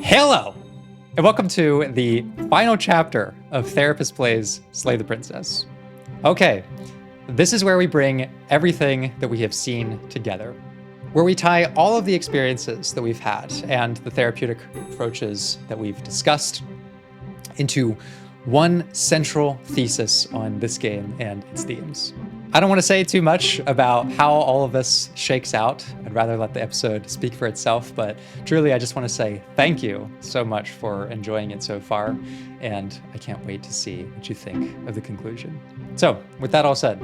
Hello, and welcome to the final chapter of Therapist Plays Slay the Princess. Okay, this is where we bring everything that we have seen together, where we tie all of the experiences that we've had and the therapeutic approaches that we've discussed into one central thesis on this game and its themes. I don't want to say too much about how all of this shakes out. I'd rather let the episode speak for itself, but truly I just want to say thank you so much for enjoying it so far, and I can't wait to see what you think of the conclusion. So, with that all said,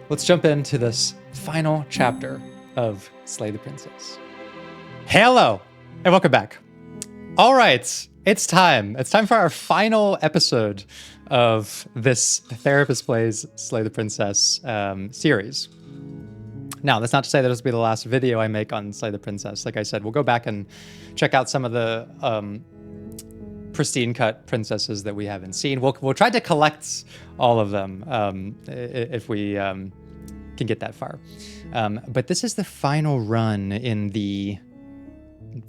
let's jump into this final chapter of Slay the Princess. Hello, and welcome back. All right, it's time. It's time for our final episode of this Therapist Plays Slay the Princess series. Now, that's not to say that this will be the last video I make on Slay the Princess. Like I said, we'll go back and check out some of the pristine cut princesses that we haven't seen. We'll try to collect all of them if we can get that far. But this is the final run in the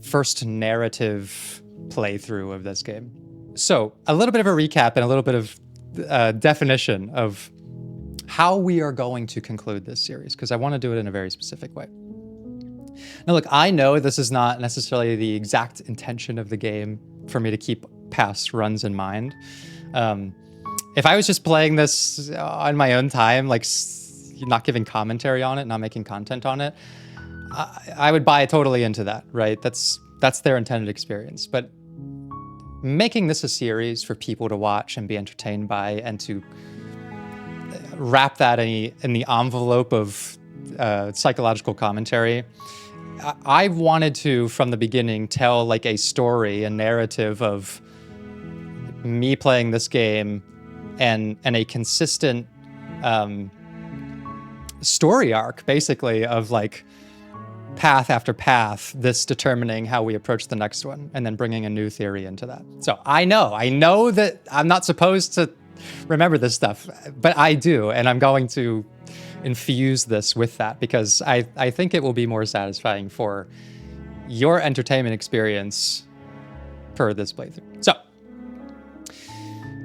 first narrative playthrough of this game. So, a little bit of a recap and a little bit of definition of how we are going to conclude this series, because I want to do it in a very specific way. Now, look, I know this is not necessarily the exact intention of the game for me to keep past runs in mind. If I was just playing this on my own time, like not giving commentary on it, not making content on it, I would buy totally into that, right? That's their intended experience. But making this a series for people to watch and be entertained by, and to wrap that in the envelope of psychological commentary, I wanted to, from the beginning, tell like a story, a narrative of me playing this game and a consistent story arc, basically, of like path after path, this determining how we approach the next one, and then bringing a new theory into that. So I know that I'm not supposed to remember this stuff, but I do, and I'm going to infuse this with that because I think it will be more satisfying for your entertainment experience per this playthrough. So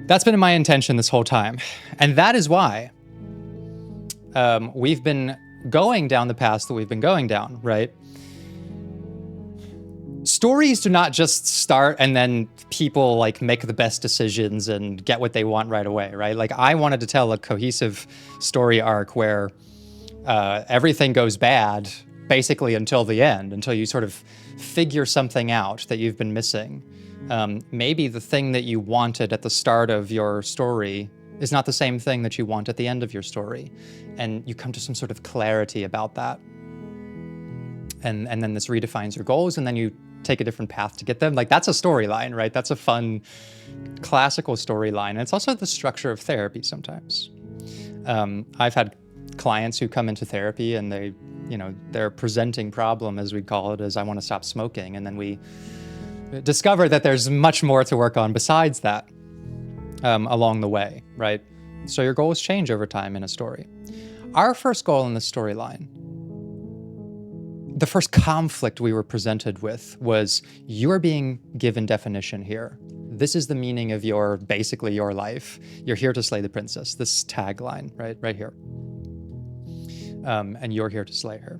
that's been my intention this whole time, and that is why we've been going down the path that we've been going down, right? Stories do not just start and then people like make the best decisions and get what they want right away, right? Like I wanted to tell a cohesive story arc where everything goes bad basically until the end, until you sort of figure something out that you've been missing. Maybe the thing that you wanted at the start of your story is not the same thing that you want at the end of your story. And you come to some sort of clarity about that. And then this redefines your goals, and then you take a different path to get them. Like that's a storyline, right? That's a fun classical storyline. And it's also the structure of therapy sometimes. I've had clients who come into therapy and their presenting problem, as we call it, is I want to stop smoking. And then we discover that there's much more to work on besides that. Along the way, right? So your goals change over time in a story. Our first goal in the storyline, the first conflict we were presented with was you're being given definition here. This is the meaning of basically your life. You're here to slay the princess. This tagline, right here. And you're here to slay her.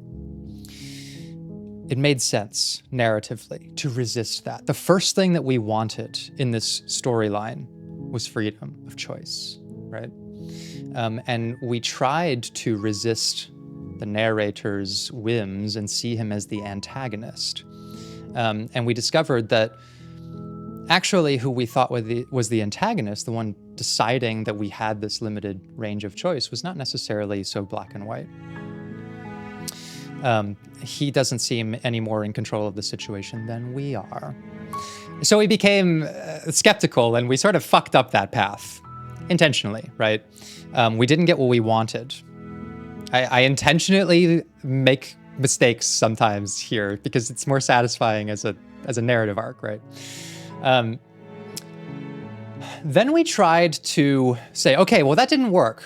It made sense narratively to resist that. The first thing that we wanted in this storyline was freedom of choice, right? And we tried to resist the narrator's whims and see him as the antagonist. And we discovered that actually who we thought was the antagonist, the one deciding that we had this limited range of choice, was not necessarily so black and white. He doesn't seem any more in control of the situation than we are. So we became skeptical, and we sort of fucked up that path intentionally, right? We didn't get what we wanted. I intentionally make mistakes sometimes here because it's more satisfying as a narrative arc, right? Then we tried to say, okay, well, that didn't work.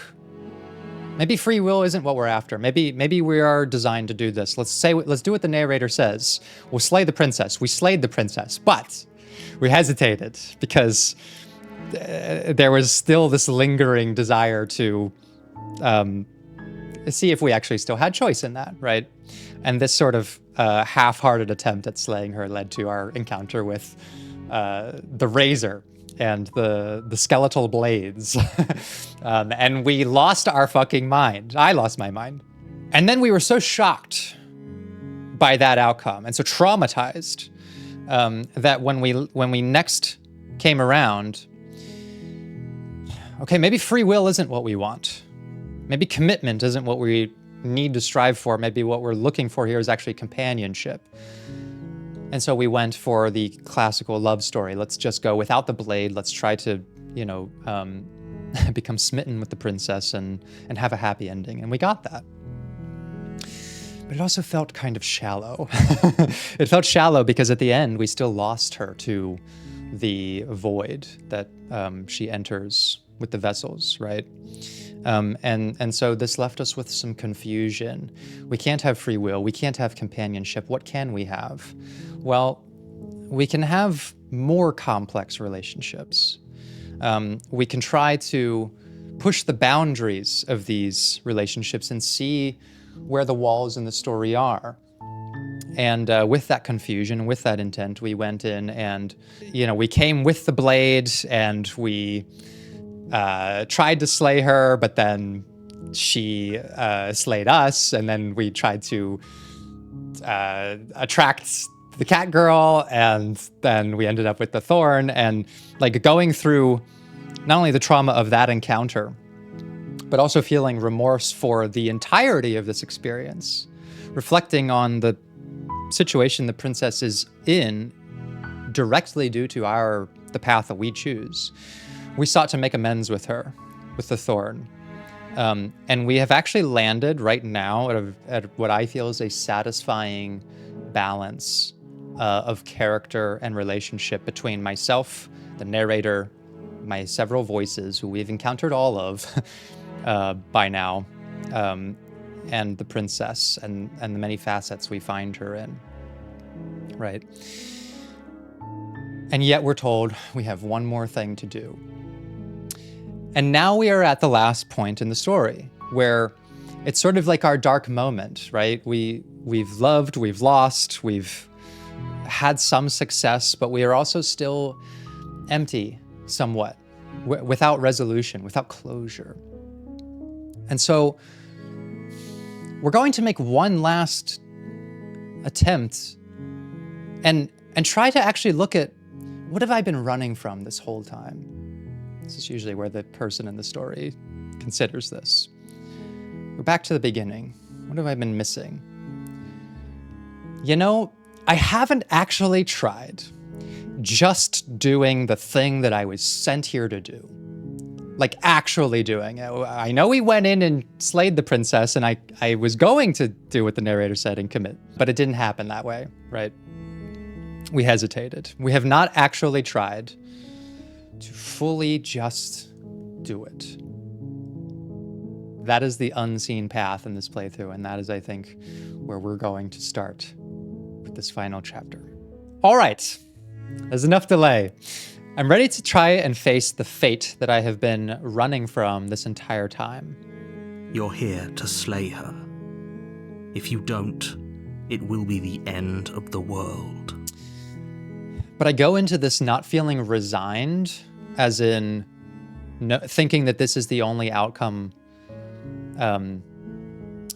Maybe free will isn't what we're after. Maybe we are designed to do this. Let's do what the narrator says. We'll slay the princess. We slayed the princess, but We hesitated because there was still this lingering desire to see if we actually still had choice in that, right? And this sort of half-hearted attempt at slaying her led to our encounter with the razor and the skeletal blades. And we lost our fucking mind. I lost my mind. And then we were so shocked by that outcome and so traumatized that when we next came around, okay, maybe free will isn't what we want. Maybe commitment isn't what we need to strive for. Maybe what we're looking for here is actually companionship. And so we went for the classical love story. Let's just go without the blade. Let's try to, become smitten with the princess and have a happy ending. And we got that. But it also felt kind of shallow. It felt shallow because at the end, we still lost her to the void that she enters with the vessels, right? And so this left us with some confusion. We can't have free will. We can't have companionship. What can we have? Well, we can have more complex relationships. We can try to push the boundaries of these relationships and see where the walls in the story are. And with that confusion, with that intent, we went in and, we came with the blade and we tried to slay her, but then she slayed us, and then we tried to attract the cat girl, and then we ended up with the thorn, and going through not only the trauma of that encounter, but also feeling remorse for the entirety of this experience, reflecting on the situation the princess is in directly due to the path that we choose. We sought to make amends with her, with the thorn. And we have actually landed right now at what I feel is a satisfying balance of character and relationship between myself, the narrator, my several voices, who we've encountered all of by now, and the princess and the many facets we find her in, right? And yet we're told we have one more thing to do. And now we are at the last point in the story where it's sort of like our dark moment, right? We've loved, we've lost, we've had some success, but we are also still empty somewhat, without resolution, without closure. And so we're going to make one last attempt and try to actually look at, what have I been running from this whole time? This is usually where the person in the story considers this. We're back to the beginning. What have I been missing? I haven't actually tried just doing the thing that I was sent here to do. Actually doing it. I know we went in and slayed the princess, and I was going to do what the narrator said and commit, but it didn't happen that way, right? We hesitated. We have not actually tried to fully just do it. That is the unseen path in this playthrough, and that is, I think, where we're going to start with this final chapter. All right, there's enough delay. I'm ready to try and face the fate that I have been running from this entire time. You're here to slay her. If you don't, it will be the end of the world. But I go into this not feeling resigned, as in thinking that this is the only outcome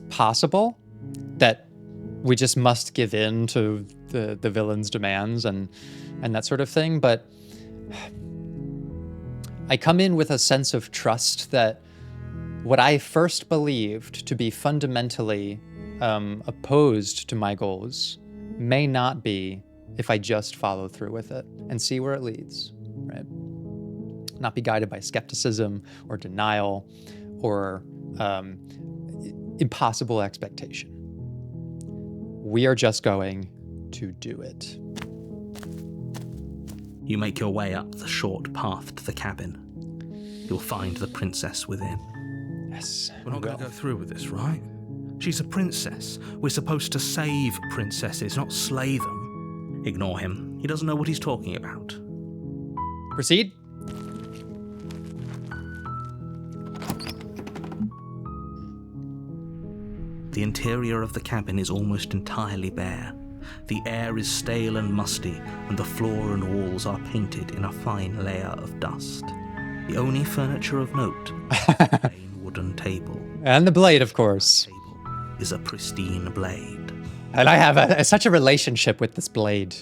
possible, that we just must give in to the villain's demands and that sort of thing. But I come in with a sense of trust that what I first believed to be fundamentally opposed to my goals may not be if I just follow through with it and see where it leads, right? Not be guided by skepticism or denial or impossible expectation. We are just going to do it. You make your way up the short path to the cabin. You'll find the princess within. Yes. We're not going to go through with this, right? She's a princess. We're supposed to save princesses, not slay them. Ignore him. He doesn't know what he's talking about. Proceed. The interior of the cabin is almost entirely bare. The air is stale and musty, and the floor and walls are painted in a fine layer of dust. The only furniture of note is a plain wooden table. And the blade, of course. The table is a pristine blade. And I have such a relationship with this blade.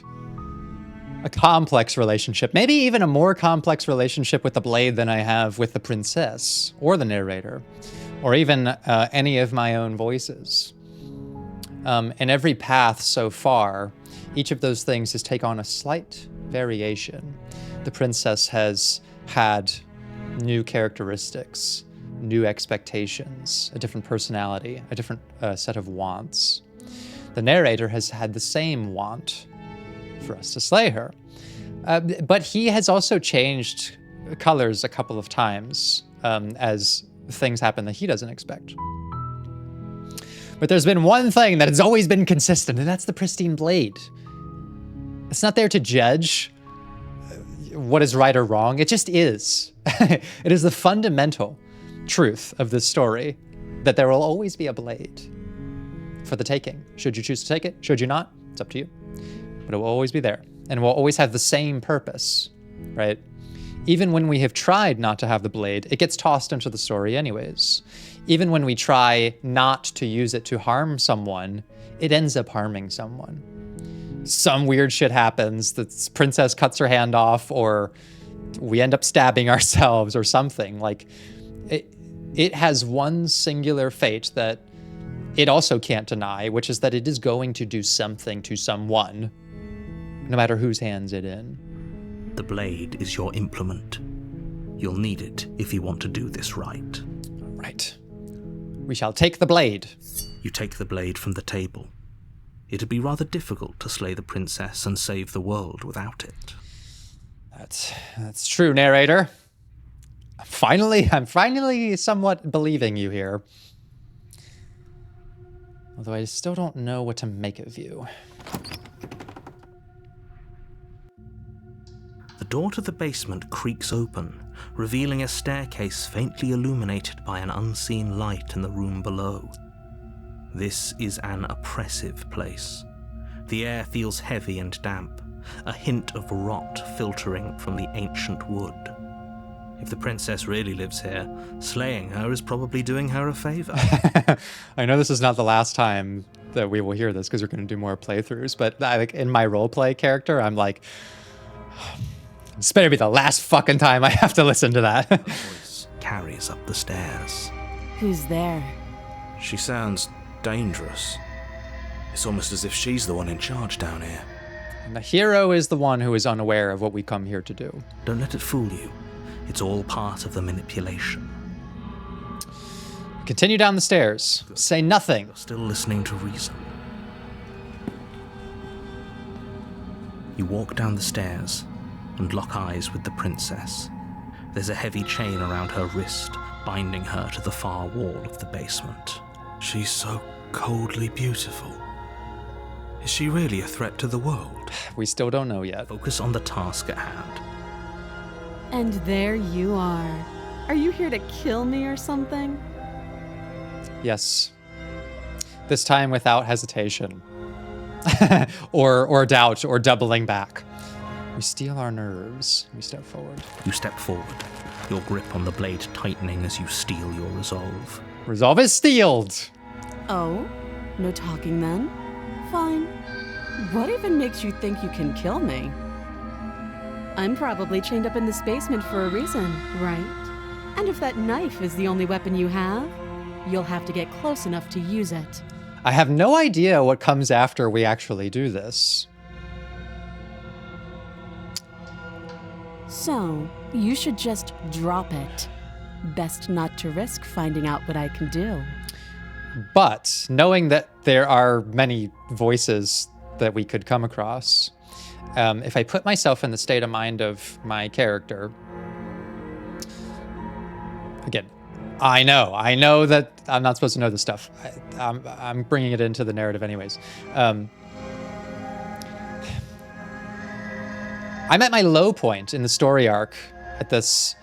A complex relationship. Maybe even a more complex relationship with the blade than I have with the princess, or the narrator, or even any of my own voices. In every path so far, each of those things has taken on a slight variation. The princess has had new characteristics, new expectations, a different personality, a different set of wants. The narrator has had the same want for us to slay her. But he has also changed colors a couple of times as things happen that he doesn't expect. But there's been one thing that has always been consistent, and that's the pristine blade. It's not there to judge what is right or wrong. It just is. It is the fundamental truth of this story that there will always be a blade for the taking. Should you choose to take it? Should you not? It's up to you. But it will always be there, and it will always have the same purpose, right? Even when we have tried not to have the blade, it gets tossed into the story anyways. Even when we try not to use it to harm someone, it ends up harming someone. Some weird shit happens, the princess cuts her hand off, or we end up stabbing ourselves or something. Like, it has one singular fate that it also can't deny, which is that it is going to do something to someone, no matter whose hands it's in. The blade is your implement. You'll need it if you want to do this right. Right. We shall take the blade. You take the blade from the table. It'd be rather difficult to slay the princess and save the world without it. That's true, narrator. I'm finally somewhat believing you here. Although I still don't know what to make of you. The door to the basement creaks open, revealing a staircase faintly illuminated by an unseen light in the room below. This is an oppressive place. The air feels heavy and damp, a hint of rot filtering from the ancient wood. If the princess really lives here, slaying her is probably doing her a favor. I know this is not the last time that we will hear this because we're going to do more playthroughs, but in my roleplay character, I'm like, this better be the last fucking time I have to listen to that. Her voice carries up the stairs. Who's there? She sounds dangerous. It's almost as if she's the one in charge down here. And the hero is the one who is unaware of what we come here to do. Don't let it fool you. It's all part of the manipulation. Continue down the stairs. Say nothing. You're still listening to reason. You walk down the stairs and lock eyes with the princess. There's a heavy chain around her wrist, binding her to the far wall of the basement. She's so coldly beautiful. Is she really a threat to the world? We still don't know yet. Focus on the task at hand. And there you are. Are you here to kill me or something? Yes. This time without hesitation. or doubt, or doubling back. We steel our nerves. We step forward. You step forward, your grip on the blade tightening as you steel your resolve. Resolve is steeled. Oh? No talking then? Fine. What even makes you think you can kill me? I'm probably chained up in this basement for a reason, right? And if that knife is the only weapon you have, you'll have to get close enough to use it. I have no idea what comes after we actually do this. So, you should just drop it. Best not to risk finding out what I can do. But knowing that there are many voices that we could come across, if I put myself in the state of mind of my character, again, I know that I'm not supposed to know this stuff. I'm bringing it into the narrative anyways. I'm at my low point in the story arc at this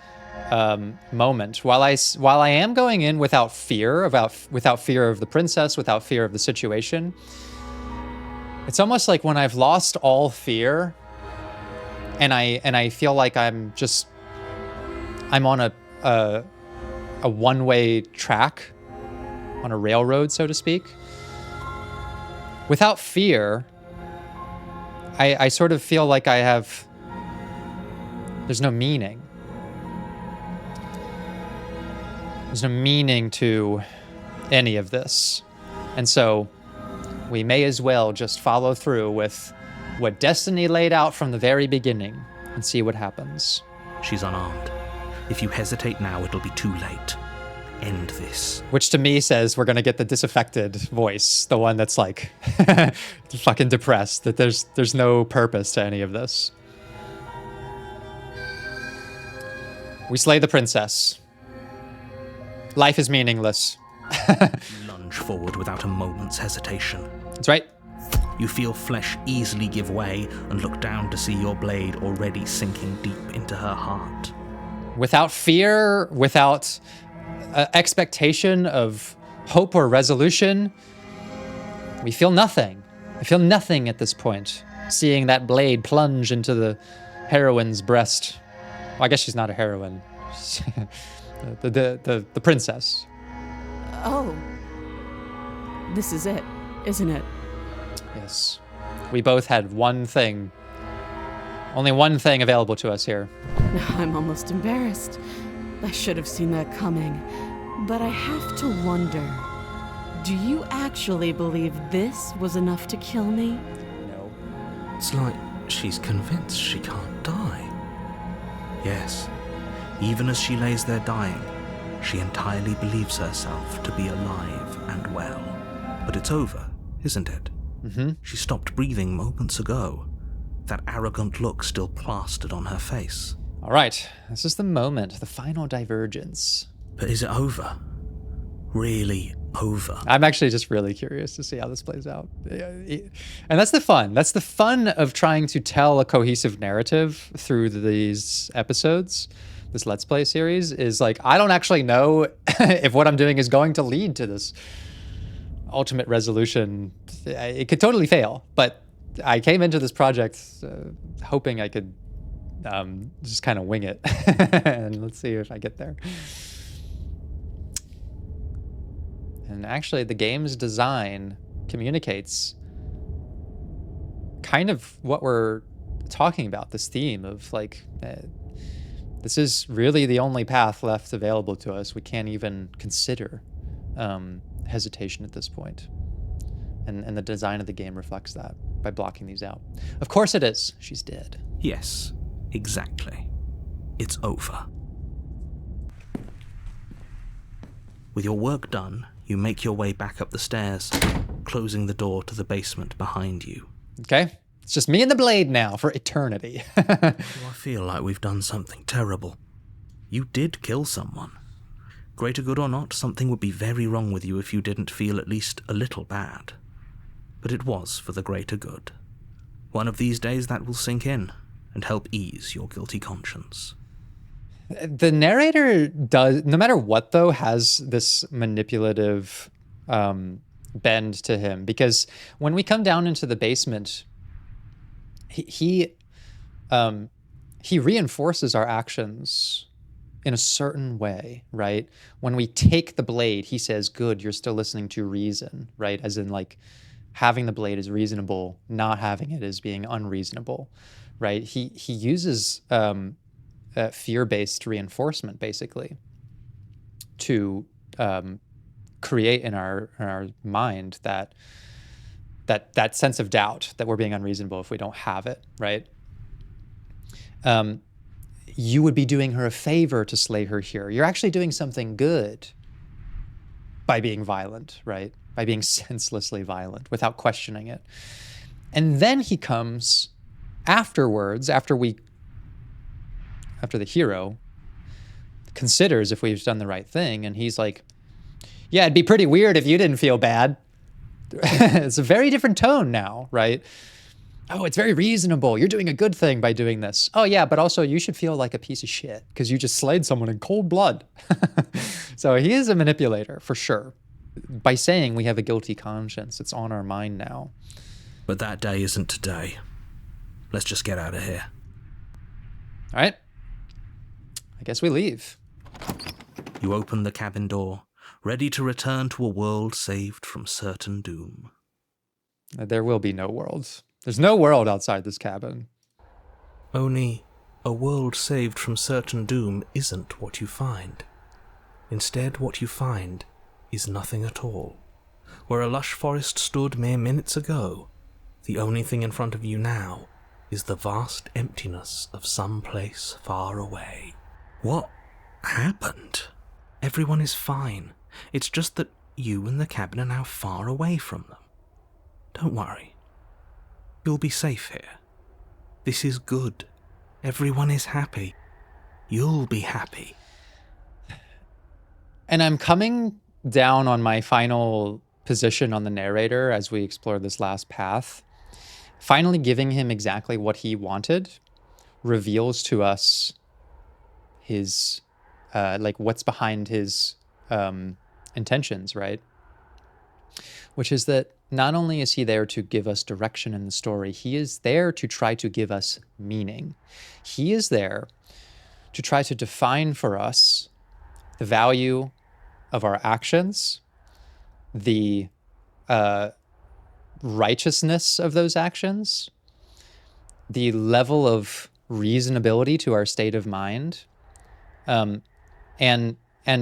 moment. While I am going in without fear of the princess, without fear of the situation, it's almost like when I've lost all fear, and I feel like I'm on a one-way track, on a railroad, so to speak. Without fear, I sort of feel like there's no meaning. There's no meaning to any of this. And so we may as well just follow through with what destiny laid out from the very beginning and see what happens. She's unarmed. If you hesitate now, it'll be too late. End this. Which to me says we're gonna get the disaffected voice, the one that's like fucking depressed, that there's no purpose to any of this. We slay the princess. Life is meaningless. Lunge forward without a moment's hesitation. That's right. You feel flesh easily give way and look down to see your blade already sinking deep into her heart. Without fear, without expectation of hope or resolution, we feel nothing. I feel nothing at this point, seeing that blade plunge into the heroine's breast. Well, I guess she's not a heroine. the princess. Oh. This is it, isn't it? Yes. We both had one thing. Only one thing available to us here. I'm almost embarrassed. I should have seen that coming. But I have to wonder, do you actually believe this was enough to kill me? No. It's like she's convinced she can't die. Yes, even as she lays there dying, she entirely believes herself to be alive and well. But it's over, isn't it? Mm-hmm. She stopped breathing moments ago. That arrogant look still plastered on her face. All right, this is the moment, the final divergence. But is it over? Really over? I'm actually just really curious to see how this plays out. And that's the fun. That's the fun of trying to tell a cohesive narrative through these episodes, this Let's Play series, is like, I don't actually know if what I'm doing is going to lead to this ultimate resolution. It could totally fail, but I came into this project hoping I could just kind of wing it. And let's see if I get there. And actually, the game's design communicates kind of what we're talking about, this theme of like, this is really the only path left available to us. We can't even consider hesitation at this point. And the design of the game reflects that by blocking these out. Of course it is. She's dead. Yes, exactly. It's over. With your work done, you make your way back up the stairs, closing the door to the basement behind you. Okay? It's just me and the blade now for eternity. I feel like we've done something terrible. You did kill someone. Greater good or not, something would be very wrong with you if you didn't feel at least a little bad. But it was for the greater good. One of these days that will sink in and help ease your guilty conscience. The narrator does, no matter what though, has this manipulative bend to him, because when we come down into the basement, he reinforces our actions in a certain way, right? When we take the blade, he says, good, you're still listening to reason, right? As in like, having the blade is reasonable, not having it is being unreasonable, right? He uses fear-based reinforcement basically to create in our mind that sense of doubt that we're being unreasonable if we don't have it, right? You would be doing her a favor to slay her here. You're actually doing something good by being violent, right? By being senselessly violent without questioning it. And then he comes afterwards, after the hero considers if we've done the right thing, and he's like, yeah, it'd be pretty weird if you didn't feel bad. It's a very different tone now, right? Oh, it's very reasonable. You're doing a good thing by doing this. Oh, yeah, but also you should feel like a piece of shit because you just slayed someone in cold blood. So he is a manipulator, for sure. By saying we have a guilty conscience, it's on our mind now. But that day isn't today. Let's just get out of here. All right. I guess we leave. You open the cabin door, ready to return to a world saved from certain doom. There will be no worlds. There's no world outside this cabin. Only a world saved from certain doom isn't what you find. Instead, what you find is nothing at all. Where a lush forest stood mere minutes ago, the only thing in front of you now is the vast emptiness of some place far away. What happened? Everyone is fine. It's just that you and the cabin are now far away from them. Don't worry. You'll be safe here. This is good. Everyone is happy. You'll be happy. And I'm coming down on my final position on the narrator as we explore this last path. Finally giving him exactly what he wanted reveals to us his, what's behind his intentions, right? Which is that not only is he there to give us direction in the story, he is there to try to give us meaning. He is there to try to define for us the value of our actions, the righteousness of those actions, the level of reasonability to our state of mind, and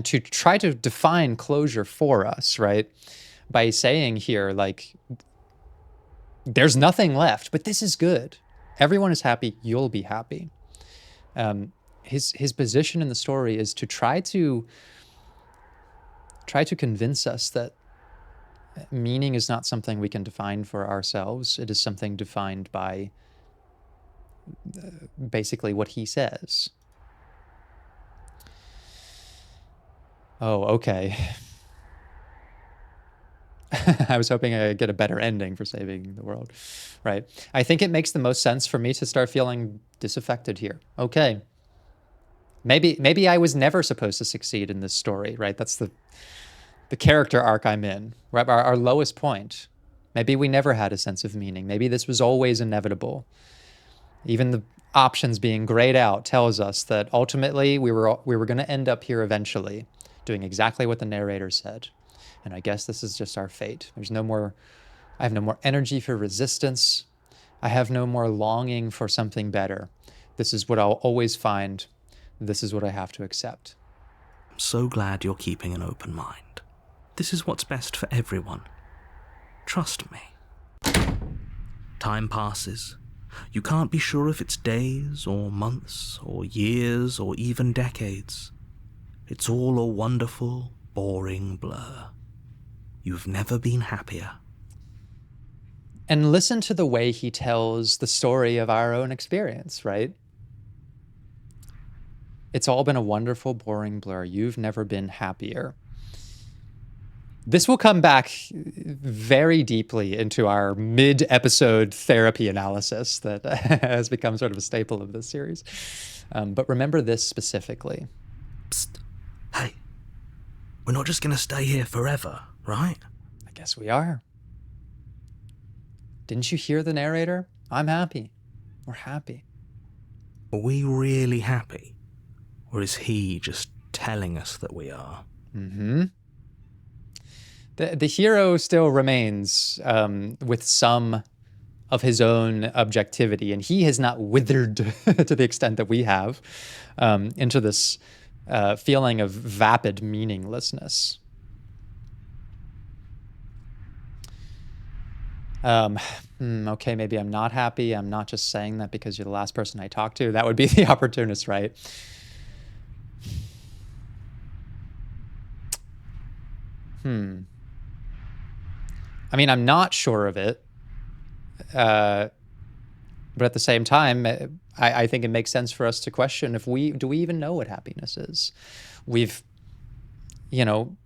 to try to define closure for us, right? By saying here, like, there's nothing left, but this is good. Everyone is happy. You'll be happy. His position in the story is to try to convince us that meaning is not something we can define for ourselves. It is something defined by basically what he says. Oh, okay. I was hoping I'd get a better ending for saving the world, right? I think it makes the most sense for me to start feeling disaffected here. Okay. Maybe I was never supposed to succeed in this story, right? That's the character arc I'm in, right? Our lowest point. Maybe we never had a sense of meaning. Maybe this was always inevitable. Even the options being grayed out tells us that ultimately we were going to end up here eventually, doing exactly what the narrator said. And I guess this is just our fate. I have no more energy for resistance. I have no more longing for something better. This is what I'll always find. This is what I have to accept. I'm so glad you're keeping an open mind. This is what's best for everyone. Trust me. Time passes. You can't be sure if it's days or months or years or even decades. It's all a wonderful, boring blur. You've never been happier. And listen to the way he tells the story of our own experience, right? It's all been a wonderful, boring blur. You've never been happier. This will come back very deeply into our mid-episode therapy analysis that has become sort of a staple of this series. But remember this specifically. Psst. Hey, we're not just going to stay here forever, right? I guess we are. Didn't you hear the narrator? I'm happy. We're happy. Are we really happy? Or is he just telling us that we are? Mm-hmm. The hero still remains with some of his own objectivity, and he has not withered to the extent that we have into this feeling of vapid meaninglessness. Okay, maybe I'm not happy. I'm not just saying that because you're the last person I talked to. That would be the opportunist, right? I mean, I'm not sure of it. But at the same time, I think it makes sense for us to question if do we even know what happiness is? We've gotten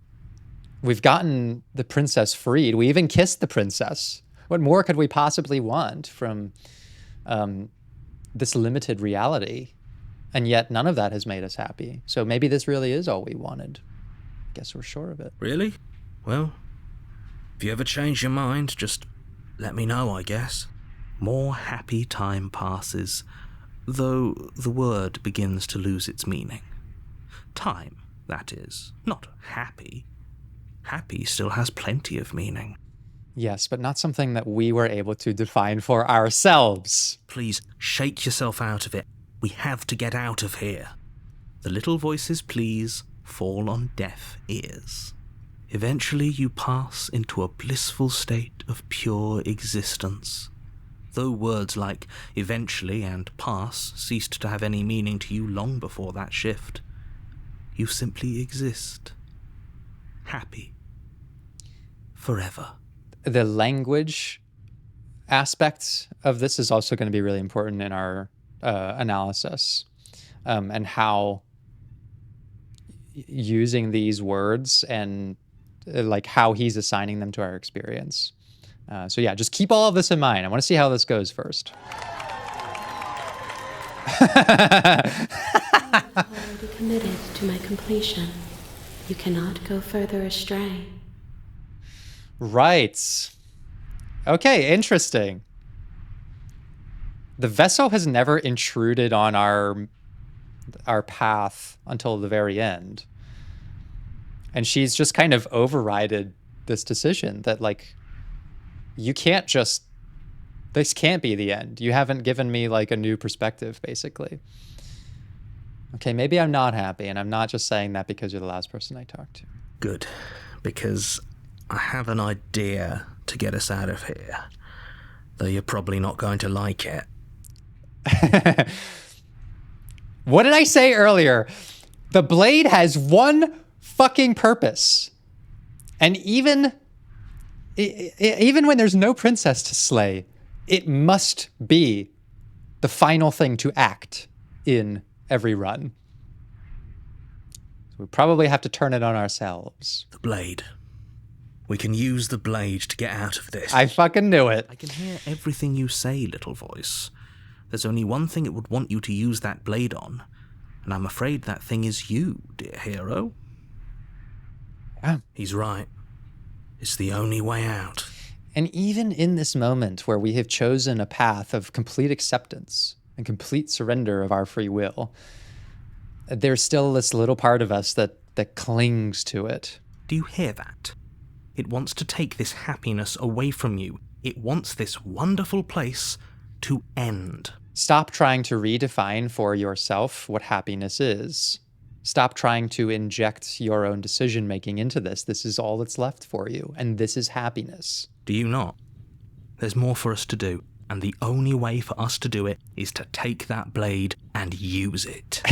the princess freed. We even kissed the princess, What more could we possibly want from this limited reality? And yet none of that has made us happy. So maybe this really is all we wanted. Guess we're sure of it. Really? Well, if you ever change your mind, just let me know, I guess. More happy time passes, though the word begins to lose its meaning. Time, that is, not happy. Happy still has plenty of meaning. Yes, but not something that we were able to define for ourselves. Please, shake yourself out of it. We have to get out of here. The little voices, please, fall on deaf ears. Eventually you pass into a blissful state of pure existence. Though words like eventually and pass ceased to have any meaning to you long before that shift, you simply exist. Happy. Forever. The language aspect of this is also going to be really important in our analysis, and how using these words and like how he's assigning them to our experience. So yeah, just keep all of this in mind. I want to see how this goes first. I'm already committed to my completion. You cannot go further astray. Right. Okay, interesting. The vessel has never intruded on our path until the very end. And she's just kind of overrided this decision that, like, you can't just, this can't be the end. You haven't given me, like, a new perspective, basically. Okay, maybe I'm not happy, and I'm not just saying that because you're the last person I talked to. Good, because I have an idea to get us out of here, though you're probably not going to like it. What did I say earlier? The blade has one fucking purpose. And even when there's no princess to slay, it must be the final thing to act in every run. So we probably have to turn it on ourselves. The blade. We can use the blade to get out of this. I fucking knew it. I can hear everything you say, little voice. There's only one thing it would want you to use that blade on, and I'm afraid that thing is you, dear hero. Yeah. He's right. It's the only way out. And even in this moment where we have chosen a path of complete acceptance and complete surrender of our free will, there's still this little part of us that clings to it. Do you hear that? It wants to take this happiness away from you. It wants this wonderful place to end. Stop trying to redefine for yourself what happiness is. Stop trying to inject your own decision-making into this. This is all that's left for you, and this is happiness. Do you not? There's more for us to do, and the only way for us to do it is to take that blade and use it.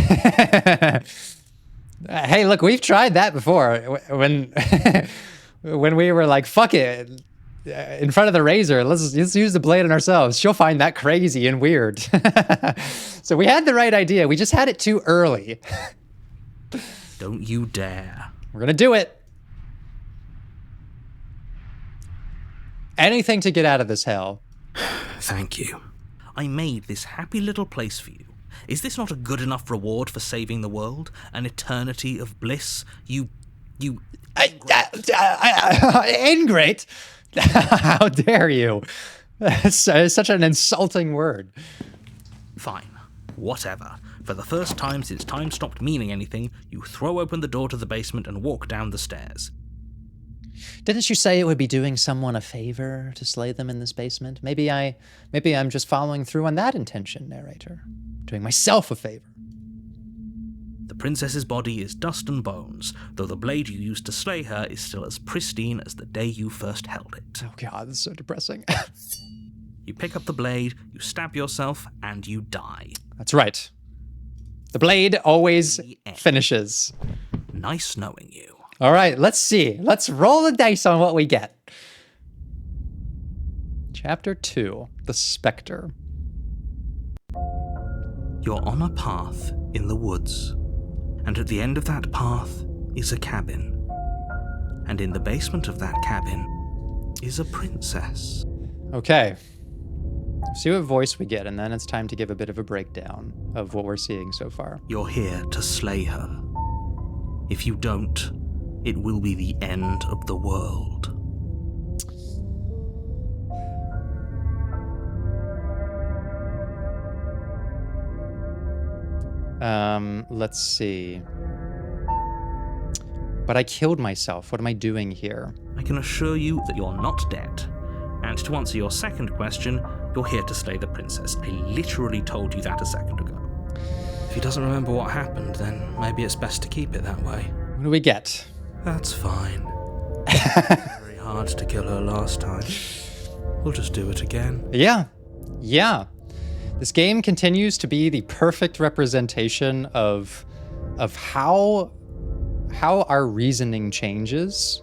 Hey, look, we've tried that before. When when we were like, fuck it, in front of the razor, let's use the blade on ourselves. She'll find that crazy and weird. So we had the right idea. We just had it too early. Don't you dare. We're gonna do it. Anything to get out of this hell. Thank you. I made this happy little place for you. Is this not a good enough reward for saving the world? An eternity of bliss? You... Ingrate? How dare you? It's such an insulting word. Fine. Whatever. For the first time since time stopped meaning anything, you throw open the door to the basement and walk down the stairs. Didn't you say it would be doing someone a favor to slay them in this basement? Maybe I'm just following through on that intention, narrator. Doing myself a favor. The princess's body is dust and bones, though the blade you used to slay her is still as pristine as the day you first held it. Oh god, this is so depressing. You pick up the blade, you stab yourself, and you die. That's right. The blade always finishes. Nice knowing you. All right, let's see. Let's roll the dice on what we get. Chapter 2, The Spectre. You're on a path in the woods, and at the end of that path is a cabin. And in the basement of that cabin is a princess. Okay. See what voice we get, and then it's time to give a bit of a breakdown of what we're seeing so far. You're here to slay her. If you don't, it will be the end of the world. Let's see. But I killed myself. What am I doing here? I can assure you that you're not dead. And to answer your second question, you're here to slay the princess. I literally told you that a second ago. If he doesn't remember what happened, then maybe it's best to keep it that way. What do we get? That's fine. Very hard to kill her last time. We'll just do it again. Yeah. This game continues to be the perfect representation of how our reasoning changes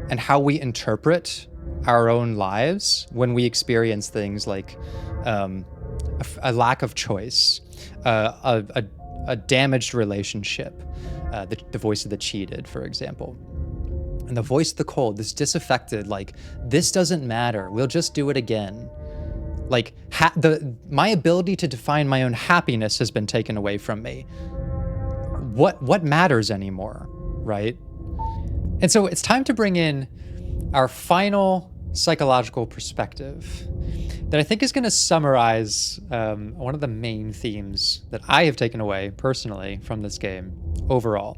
and how we interpret our own lives when we experience things like a lack of choice, a damaged relationship, the voice of the cheated, for example. And the voice of the cold, this disaffected, like, this doesn't matter, we'll just do it again. Like, my ability to define my own happiness has been taken away from me. What matters anymore, right? And so it's time to bring in our final psychological perspective that I think is going to summarize one of the main themes that I have taken away personally from this game overall.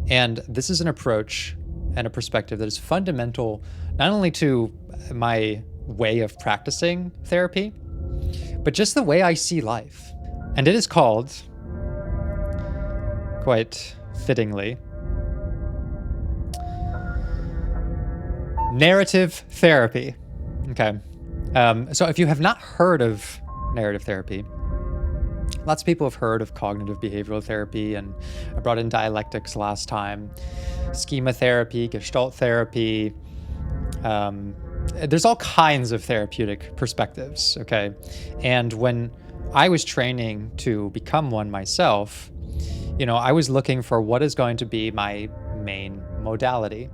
And this is an approach and a perspective that is fundamental not only to my way of practicing therapy, but just the way I see life. And it is called, quite fittingly, narrative therapy. Okay. So if you have not heard of narrative therapy, lots of people have heard of cognitive behavioral therapy, and I brought in dialectics last time, schema therapy, gestalt therapy. There's all kinds of therapeutic perspectives, okay? And when I was training to become one myself, I was looking for what is going to be my main modality.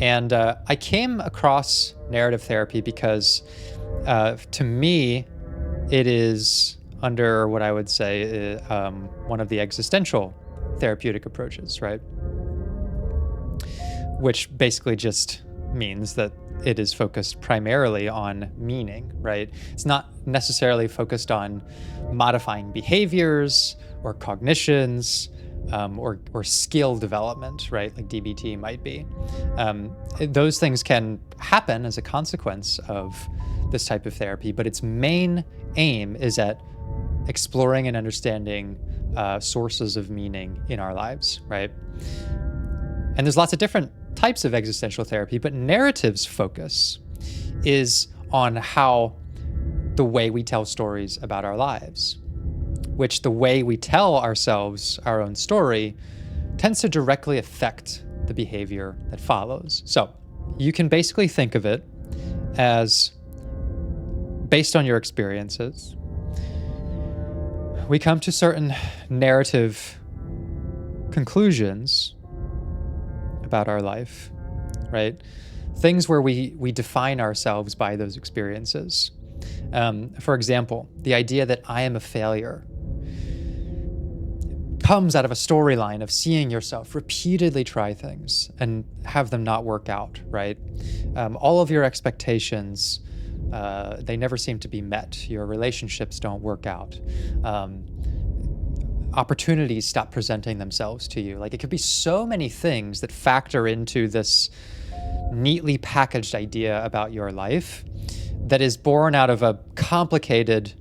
And I came across narrative therapy because, to me, it is under what I would say one of the existential therapeutic approaches, right? Which basically just means that it is focused primarily on meaning, right? It's not necessarily focused on modifying behaviors or cognitions, or skill development, right? Like DBT might be. Those things can happen as a consequence of this type of therapy, but its main aim is at exploring and understanding sources of meaning in our lives, right? And there's lots of different types of existential therapy, but narrative's focus is on how the way we tell stories about our lives, which the way we tell ourselves our own story tends to directly affect the behavior that follows. So you can basically think of it as, based on your experiences, we come to certain narrative conclusions about our life, right? Things where we define ourselves by those experiences. For example, the idea that I am a failure comes out of a storyline of seeing yourself repeatedly try things and have them not work out, right? All of your expectations, they never seem to be met. Your relationships don't work out. Opportunities stop presenting themselves to you. Like, it could be so many things that factor into this neatly packaged idea about your life that is born out of a complicated,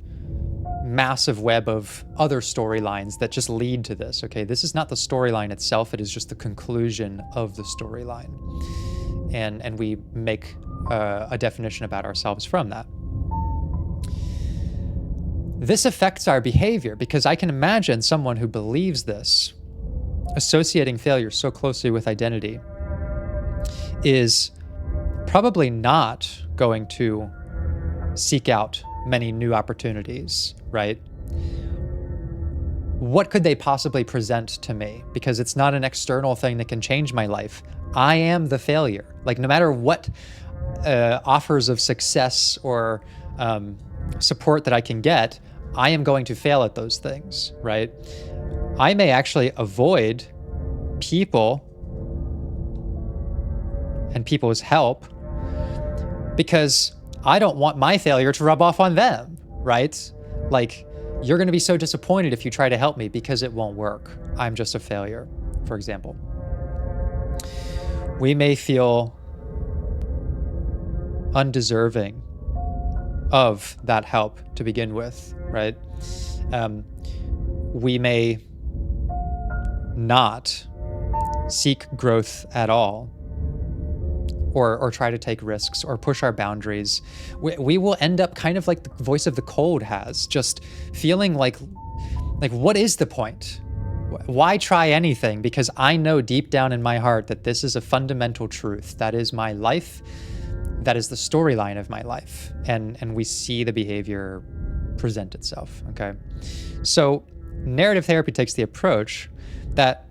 massive web of other storylines that just lead to this, okay? This is not the storyline itself, it is just the conclusion of the storyline. And we make a definition about ourselves from that. This affects our behavior because I can imagine someone who believes this, associating failure so closely with identity, is probably not going to seek out many new opportunities, right? What could they possibly present to me? Because it's not an external thing that can change my life. I am the failure. Like, no matter what offers of success or support that I can get, I am going to fail at those things, right? I may actually avoid people and people's help because I don't want my failure to rub off on them, right? Like, you're going to be so disappointed if you try to help me because it won't work. I'm just a failure, for example. We may feel undeserving of that help to begin with, right? We may not seek growth at all, or try to take risks or push our boundaries. We will end up kind of like the voice of the cold has, just feeling like what is the point? Why try anything? Because I know deep down in my heart that this is a fundamental truth. That is my life. That is the storyline of my life. And we see the behavior present itself, okay? So narrative therapy takes the approach that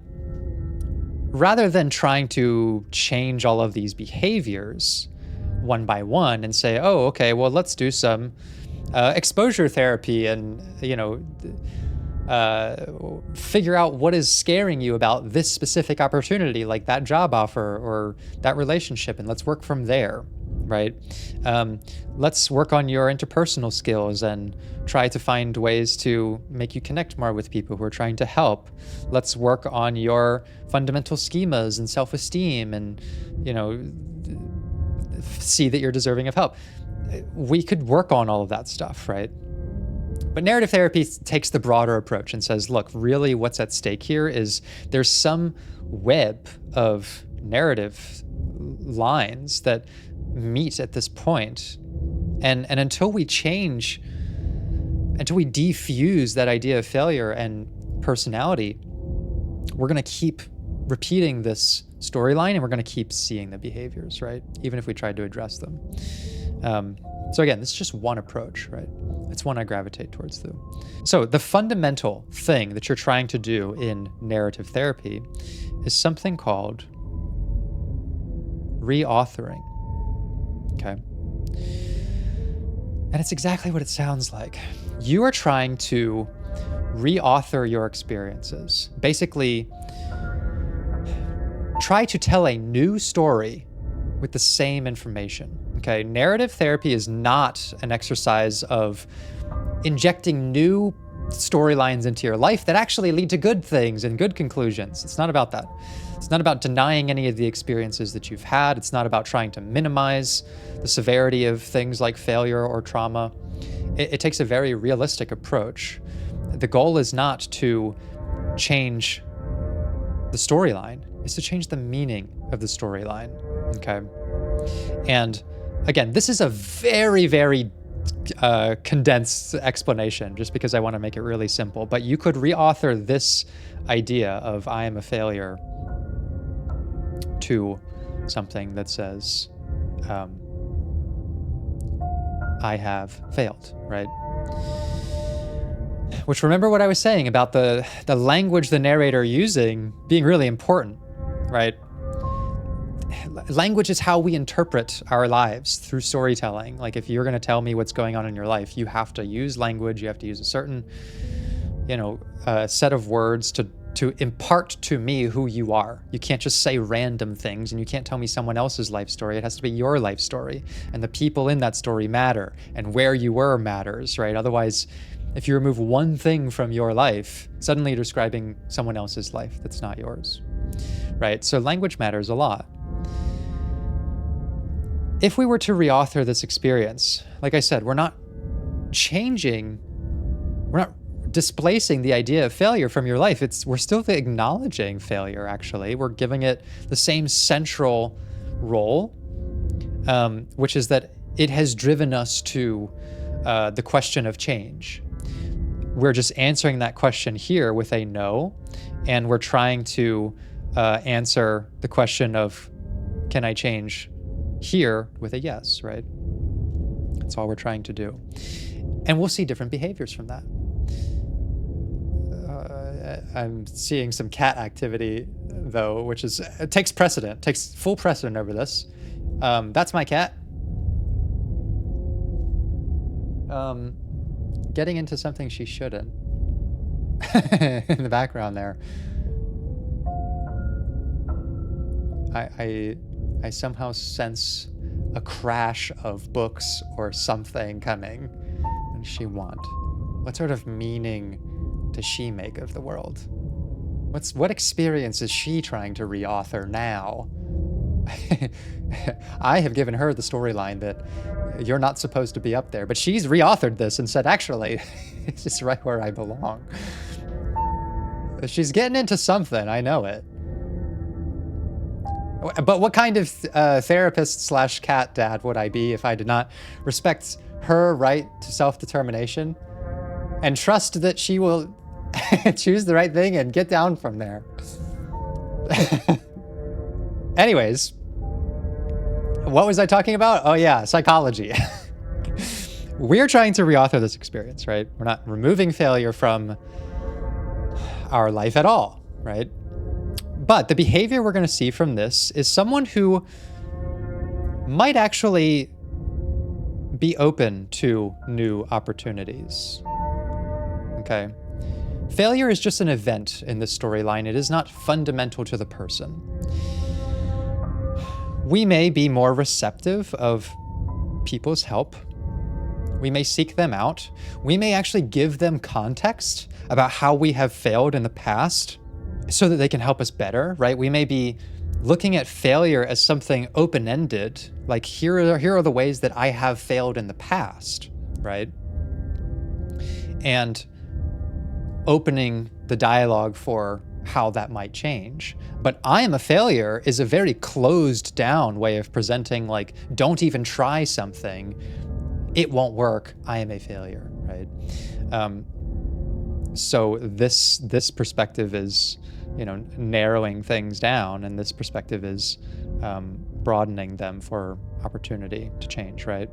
rather than trying to change all of these behaviors one by one and say, oh, okay, well, let's do some exposure therapy and, figure out what is scaring you about this specific opportunity, like that job offer or that relationship, and let's work from there, right? Let's work on your interpersonal skills and try to find ways to make you connect more with people who are trying to help. Let's work on your fundamental schemas and self-esteem and, see that you're deserving of help. We could work on all of that stuff, right? But narrative therapy takes the broader approach and says, look, really what's at stake here is there's some web of narrative lines that meet at this point. And until we change, until we defuse that idea of failure and personality, we're going to keep repeating this storyline and we're going to keep seeing the behaviors, right? Even if we tried to address them. So again, this is just one approach, right? It's one I gravitate towards too. So the fundamental thing that you're trying to do in narrative therapy is something called reauthoring, okay? And it's exactly what it sounds like. You are trying to reauthor your experiences. Basically, try to tell a new story with the same information. Okay, narrative therapy is not an exercise of injecting new storylines into your life that actually lead to good things and good conclusions. It's not about that. It's not about denying any of the experiences that you've had. It's not about trying to minimize the severity of things like failure or trauma. It takes a very realistic approach. The goal is not to change the storyline, it's to change the meaning of the storyline, okay? And again, this is a very, very condensed explanation just because I want to make it really simple. But you could reauthor this idea of I am a failure to something that says I have failed, right? Which, remember what I was saying about the language the narrator using being really important, right? Language is how we interpret our lives through storytelling. Like, if you're going to tell me what's going on in your life, you have to use language. You have to use a certain, set of words to impart to me who you are. You can't just say random things, and you can't tell me someone else's life story. It has to be your life story, and the people in that story matter, and where you were matters, right? Otherwise, if you remove one thing from your life, suddenly you're describing someone else's life that's not yours, right? So language matters a lot. If we were to reauthor this experience, like I said, we're not displacing the idea of failure from your life. We're still acknowledging failure, actually. We're giving it the same central role, which is that it has driven us to the question of change. We're just answering that question here with a no, and we're trying to answer the question of, can I change here, with a yes, right? That's all we're trying to do. And we'll see different behaviors from that. I'm seeing some cat activity, though, which takes full precedent over this. That's my cat. getting into something she shouldn't. In the background there. I somehow sense a crash of books or something coming. What does she want? What sort of meaning does she make of the world? What experience is she trying to reauthor now? I have given her the storyline that you're not supposed to be up there, but she's reauthored this and said, actually, it's just right where I belong. She's getting into something, I know it. But what kind of therapist / cat dad would I be if I did not respect her right to self-determination and trust that she will choose the right thing and get down from there? Anyways, what was I talking about? Oh yeah, psychology. We're trying to reauthor this experience, right? We're not removing failure from our life at all, right? But the behavior we're going to see from this is someone who might actually be open to new opportunities. Okay. Failure is just an event in this storyline. It is not fundamental to the person. We may be more receptive of people's help. We may seek them out. We may actually give them context about how we have failed in the past so that they can help us better, right? We may be looking at failure as something open-ended, like here are the ways that I have failed in the past, right? And opening the dialogue for how that might change. But I am a failure is a very closed down way of presenting, like, don't even try something. It won't work. I am a failure, right? So this perspective is, narrowing things down, and this perspective is broadening them for opportunity to change, right?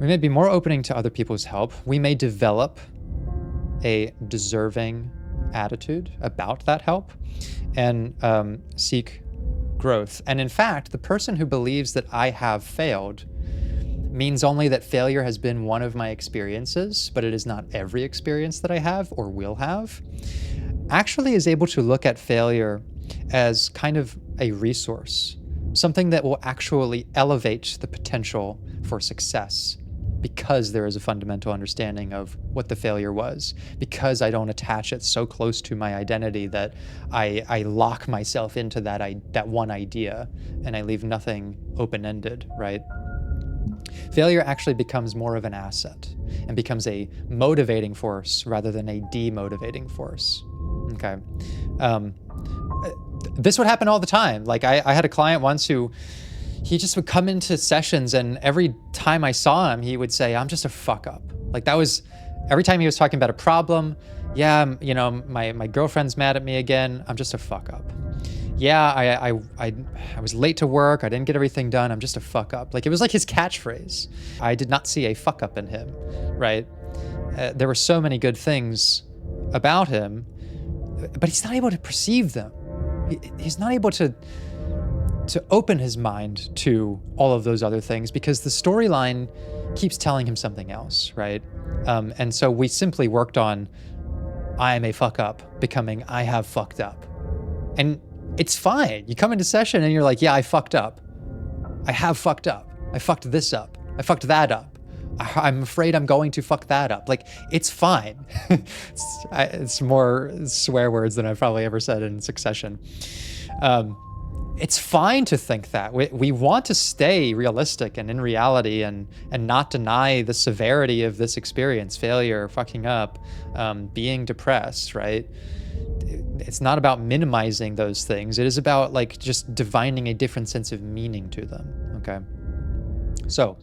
We may be more opening to other people's help. We may develop a deserving attitude about that help and seek growth. And in fact, the person who believes that I have failed means only that failure has been one of my experiences, but it is not every experience that I have or will have, actually is able to look at failure as kind of a resource, something that will actually elevate the potential for success, because there is a fundamental understanding of what the failure was, because I don't attach it so close to my identity that I lock myself into that one idea and I leave nothing open-ended, right? Failure actually becomes more of an asset and becomes a motivating force rather than a demotivating force. Okay. This would happen all the time. Like I had a client once who he just would come into sessions, and every time I saw him, he would say, I'm just a fuck up. Like that was, every time he was talking about a problem, yeah, my girlfriend's mad at me again, I'm just a fuck up. Yeah, I was late to work, I didn't get everything done, I'm just a fuck up. Like it was like his catchphrase. I did not see a fuck up in him, right? There were so many good things about him, but he's not able to perceive them. He's not able to open his mind to all of those other things because the storyline keeps telling him something else, right? And so we simply worked on I am a fuck up becoming I have fucked up. And it's fine. You come into session and you're like, yeah, I fucked up. I have fucked up. I fucked this up. I fucked that up. I'm afraid I'm going to fuck that up. Like, it's fine. It's more swear words than I've probably ever said in succession. It's fine to think that. We want to stay realistic and in reality and not deny the severity of this experience, failure, fucking up, being depressed, right? It's not about minimizing those things. It is about like just divining a different sense of meaning to them, okay? So,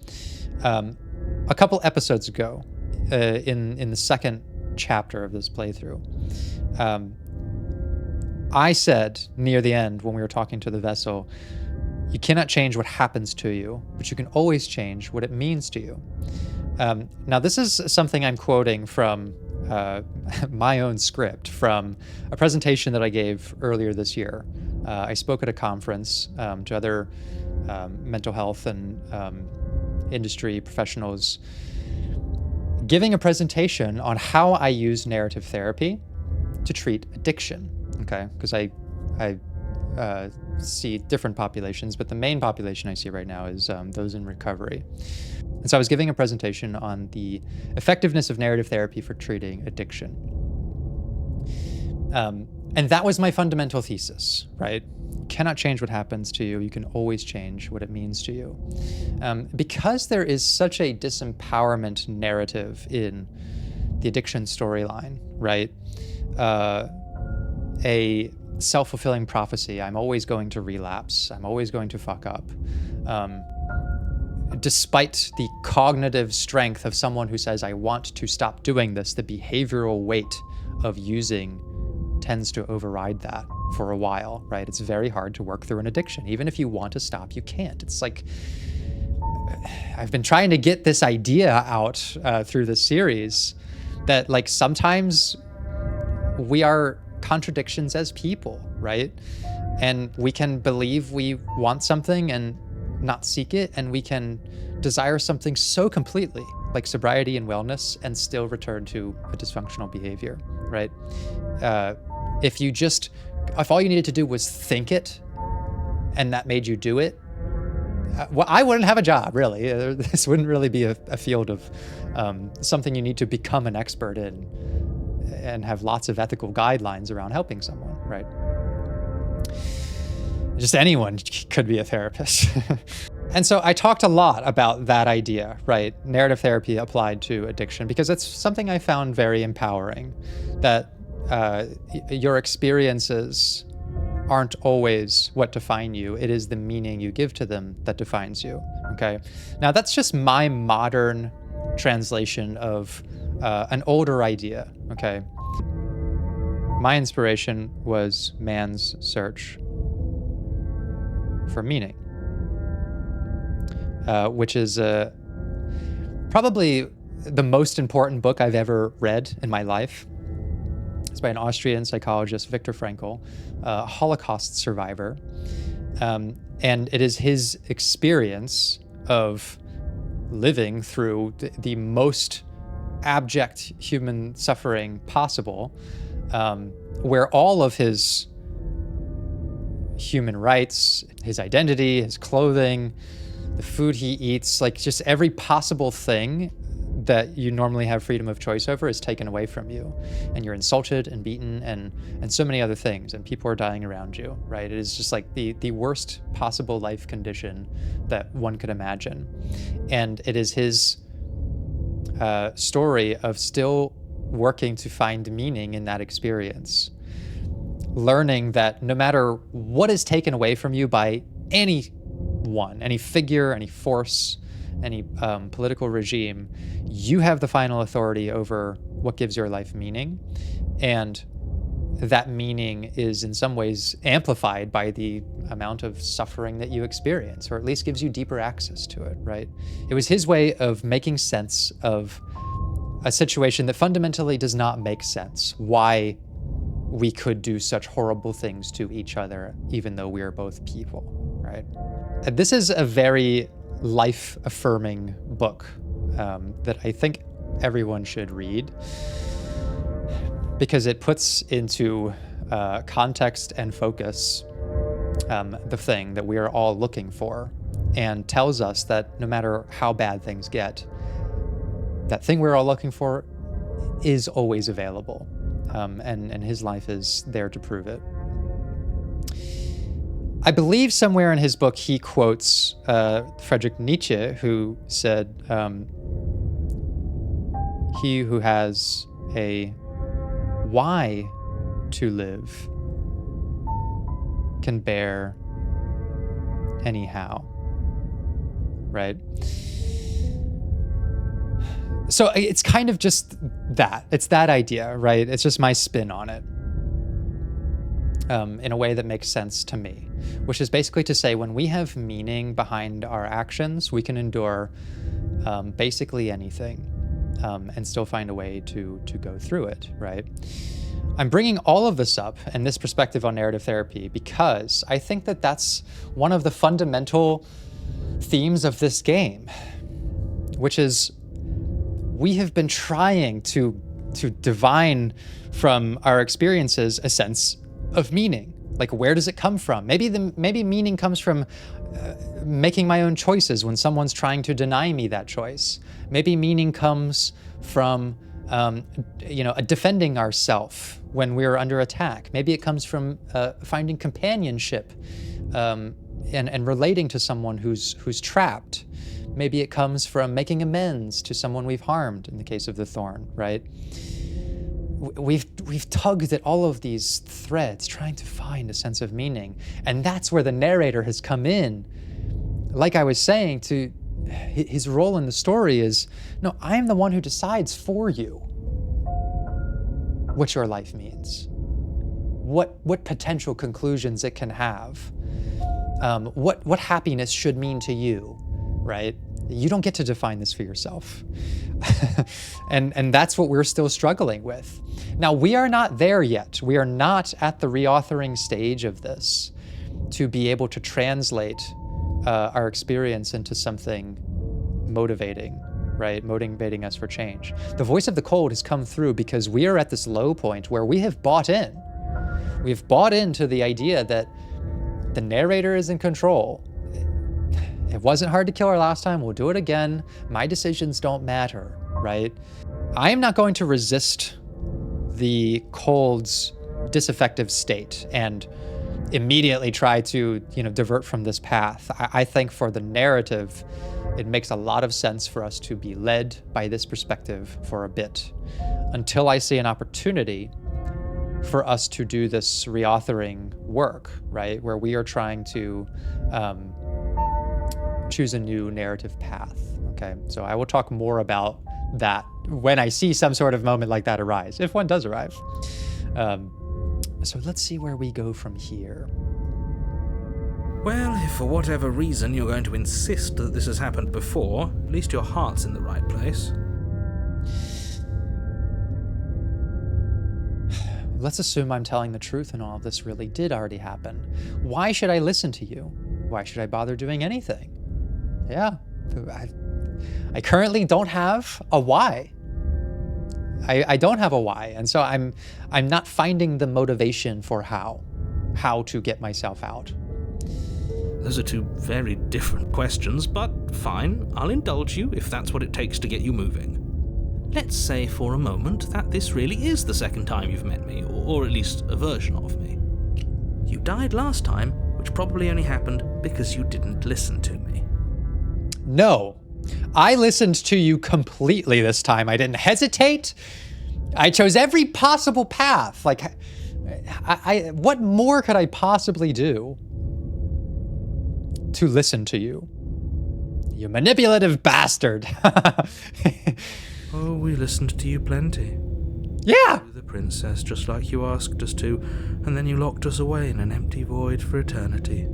a couple episodes ago, in the second chapter of this playthrough, I said near the end when we were talking to the vessel, you cannot change what happens to you, but you can always change what it means to you. Now, this is something I'm quoting from my own script from a presentation that I gave earlier this year. I spoke at a conference to other mental health and industry professionals, giving a presentation on how I use narrative therapy to treat addiction, okay? Because I see different populations, but the main population I see right now is those in recovery. And so I was giving a presentation on the effectiveness of narrative therapy for treating addiction. And that was my fundamental thesis, right? You cannot change what happens to you. You can always change what it means to you. Because there is such a disempowerment narrative in the addiction storyline, right? A self-fulfilling prophecy. I'm always going to relapse. I'm always going to fuck up. Despite the cognitive strength of someone who says, I want to stop doing this, the behavioral weight of using tends to override that for a while, right? It's very hard to work through an addiction. Even if you want to stop, you can't. It's like, I've been trying to get this idea out through this series that like sometimes we are contradictions as people, right? And we can believe we want something and not seek it, and we can desire something so completely, like sobriety and wellness, and still return to a dysfunctional behavior, right? If all you needed to do was think it, and that made you do it, well, I wouldn't have a job, really. This wouldn't really be a field of something you need to become an expert in and have lots of ethical guidelines around helping someone, right? Just anyone could be a therapist. And so I talked a lot about that idea, right? Narrative therapy applied to addiction, because it's something I found very empowering, that your experiences aren't always what define you. It is the meaning you give to them that defines you, okay? Now that's just my modern translation of an older idea, okay? My inspiration was man's search for meaning, which is probably the most important book I've ever read in my life. It's by an Austrian psychologist, Viktor Frankl, a Holocaust survivor. And it is his experience of living through the most abject human suffering possible, where all of his human rights, his identity, his clothing, the food he eats, like just every possible thing that you normally have freedom of choice over is taken away from you, and you're insulted and beaten and so many other things, and people are dying around you, right? It is just like the worst possible life condition that one could imagine. And it is his story of still working to find meaning in that experience, learning that no matter what is taken away from you by anyone, any figure, any force, any political regime, you have the final authority over what gives your life meaning. And that meaning is in some ways amplified by the amount of suffering that you experience, or at least gives you deeper access to it, right? It was his way of making sense of a situation that fundamentally does not make sense. Why we could do such horrible things to each other, even though we are both people, right? And this is a very life-affirming book that I think everyone should read, because it puts into context and focus the thing that we are all looking for, and tells us that no matter how bad things get, that thing we're all looking for is always available, and his life is there to prove it. I believe somewhere in his book he quotes Friedrich Nietzsche, who said, "He who has a why to live can bear anyhow," right? So it's kind of just that. It's that idea, right? It's just my spin on it. In a way that makes sense to me, which is basically to say, when we have meaning behind our actions, we can endure basically anything and still find a way to go through it, right? I'm bringing all of this up and this perspective on narrative therapy because I think that that's one of the fundamental themes of this game, which is, we have been trying to divine from our experiences a sense of meaning. Like, where does it come from? Maybe meaning comes from making my own choices when someone's trying to deny me that choice. Maybe meaning comes from defending ourself when we're under attack. Maybe it comes from finding companionship and relating to someone who's trapped. Maybe it comes from making amends to someone we've harmed, in the case of the thorn, right? We've tugged at all of these threads, trying to find a sense of meaning. And that's where the narrator has come in. Like I was saying, to his role in the story is, no, I am the one who decides for you what your life means, what potential conclusions it can have, what happiness should mean to you, right? You don't get to define this for yourself. and that's what we're still struggling with. Now, we are not there yet. We are not at the reauthoring stage of this to be able to translate our experience into something motivating, right? Motivating us for change. The voice of the cold has come through because we are at this low point where we have bought in. We've bought into the idea that the narrator is in control. It wasn't hard to kill her last time, we'll do it again. My decisions don't matter, right? I am not going to resist the cold's disaffective state and immediately try to, divert from this path. I think for the narrative, it makes a lot of sense for us to be led by this perspective for a bit, until I see an opportunity for us to do this reauthoring work, right? Where we are trying to choose a new narrative path, okay? So I will talk more about that when I see some sort of moment like that arise, if one does arrive. So let's see where we go from here. Well, if for whatever reason you're going to insist that this has happened before, at least your heart's in the right place. Let's assume I'm telling the truth and all of this really did already happen. Why should I listen to you? Why should I bother doing anything? Yeah, I currently don't have a why. I don't have a why, and so I'm not finding the motivation for how to get myself out. Those are two very different questions, but fine, I'll indulge you if that's what it takes to get you moving. Let's say for a moment that this really is the second time you've met me, or at least a version of me. You died last time, which probably only happened because you didn't listen to me. No, I listened to you completely this time. I didn't hesitate. I chose every possible path. Like, what more could I possibly do to listen to you? You manipulative bastard. Oh, we listened to you plenty. Yeah. The princess, just like you asked us to, and then you locked us away in an empty void for eternity.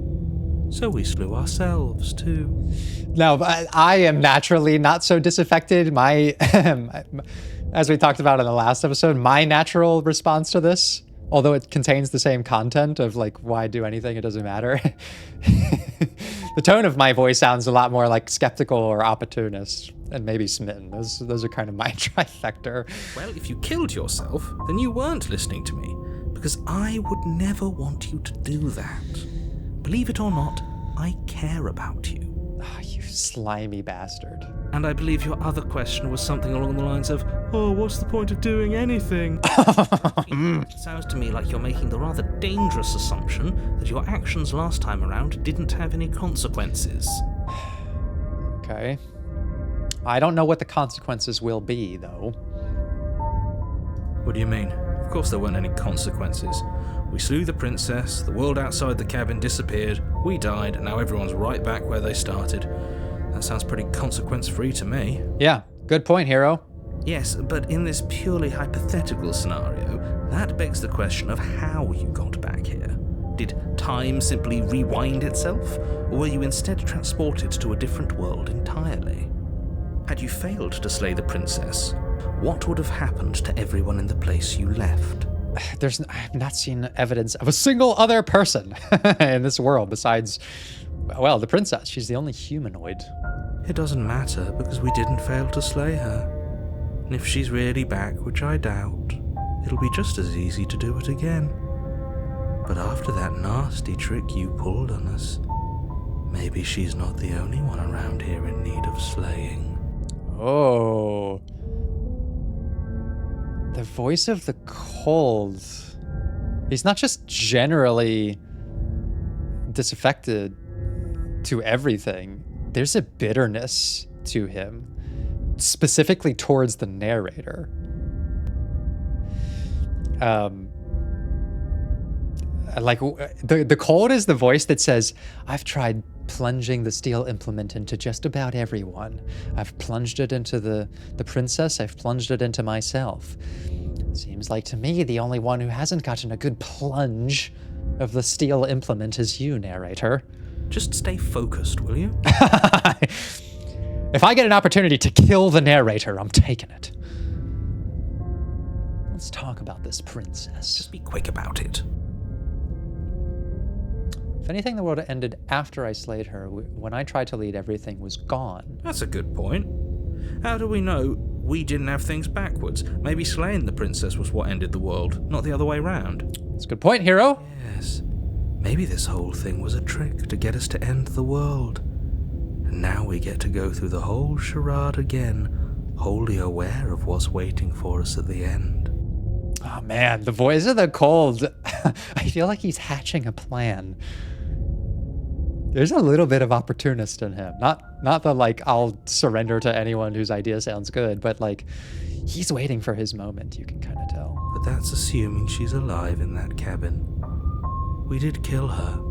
So we slew ourselves, too. No, I am naturally not so disaffected. As we talked about in the last episode, my natural response to this, although it contains the same content of like, why do anything, it doesn't matter. The tone of my voice sounds a lot more like skeptical or opportunist, and maybe smitten. Those are kind of my trifecta. Well, if you killed yourself, then you weren't listening to me, because I would never want you to do that. Believe it or not, I care about you. Oh, you slimy bastard. And I believe your other question was something along the lines of, oh, what's the point of doing anything? It sounds to me like you're making the rather dangerous assumption that your actions last time around didn't have any consequences. Okay. I don't know what the consequences will be, though. What do you mean? Of course there weren't any consequences. We slew the princess, the world outside the cabin disappeared, we died, and now everyone's right back where they started. That sounds pretty consequence-free to me. Yeah, good point, hero. Yes, but in this purely hypothetical scenario, that begs the question of how you got back here. Did time simply rewind itself, or were you instead transported to a different world entirely? Had you failed to slay the princess, what would have happened to everyone in the place you left? I have not seen evidence of a single other person in this world besides, well, the princess. She's the only humanoid. It doesn't matter, because we didn't fail to slay her. And if she's really back, which I doubt, it'll be just as easy to do it again. But after that nasty trick you pulled on us, maybe she's not the only one around here in need of slaying. Oh. The voice of the cold. He's not just generally disaffected to everything. There's a bitterness to him, specifically towards the narrator. Like the cold is the voice that says, I've tried plunging the steel implement into just about everyone. I've plunged it into the princess. I've plunged it into myself. Seems like to me the only one who hasn't gotten a good plunge of the steel implement is you, narrator. Just stay focused, will you? If I get an opportunity to kill the narrator, I'm taking it. Let's talk about this princess. Just be quick about it. If anything, the world ended after I slayed her. When I tried to lead, everything was gone. That's a good point. How do we know we didn't have things backwards? Maybe slaying the princess was what ended the world, not the other way round. That's a good point, hero. Yes. Maybe this whole thing was a trick to get us to end the world. And now we get to go through the whole charade again, wholly aware of what's waiting for us at the end. Oh man, the voice of the cold. I feel like he's hatching a plan. There's a little bit of opportunist in him. Not the like, I'll surrender to anyone whose idea sounds good, but like, he's waiting for his moment, you can kind of tell. But that's assuming she's alive in that cabin. We did kill her,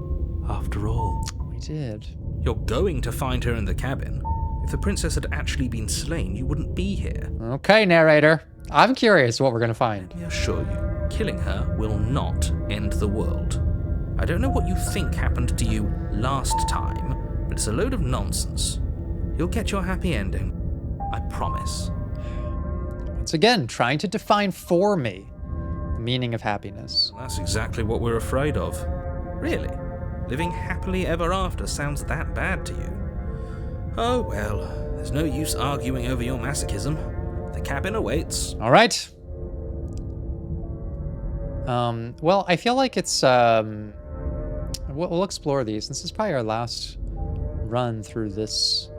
after all. We did. You're going to find her in the cabin. If the princess had actually been slain, you wouldn't be here. Okay, narrator. I'm curious what we're gonna find. Let me assure you, killing her will not end the world. I don't know what you think happened to you last time, but it's a load of nonsense. You'll get your happy ending. I promise. Once again, trying to define for me the meaning of happiness. That's exactly what we're afraid of. Really? Living happily ever after sounds that bad to you? Oh well, there's no use arguing over your masochism. The cabin awaits. All right. Well, I feel like it's, we'll explore these. This is probably our last run through this.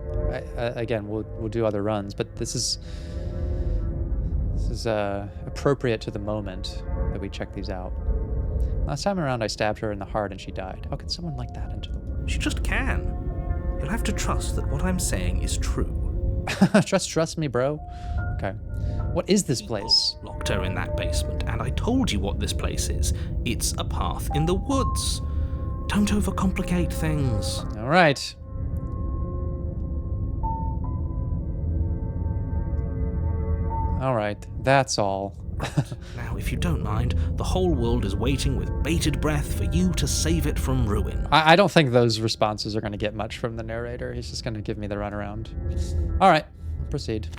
Again, we'll do other runs, but this is appropriate to the moment that we check these out. Last time around, I stabbed her in the heart and she died. How could someone like that enter the world? She just can. You'll have to trust that what I'm saying is true. Trust me, bro. Okay. What is this place? Locked her in that basement, and I told you what this place is. It's a path in the woods. Don't overcomplicate things. All right. All right, that's all. Now, if you don't mind, the whole world is waiting with bated breath for you to save it from ruin. I don't think those responses are going to get much from the narrator. He's just going to give me the runaround. All right, proceed.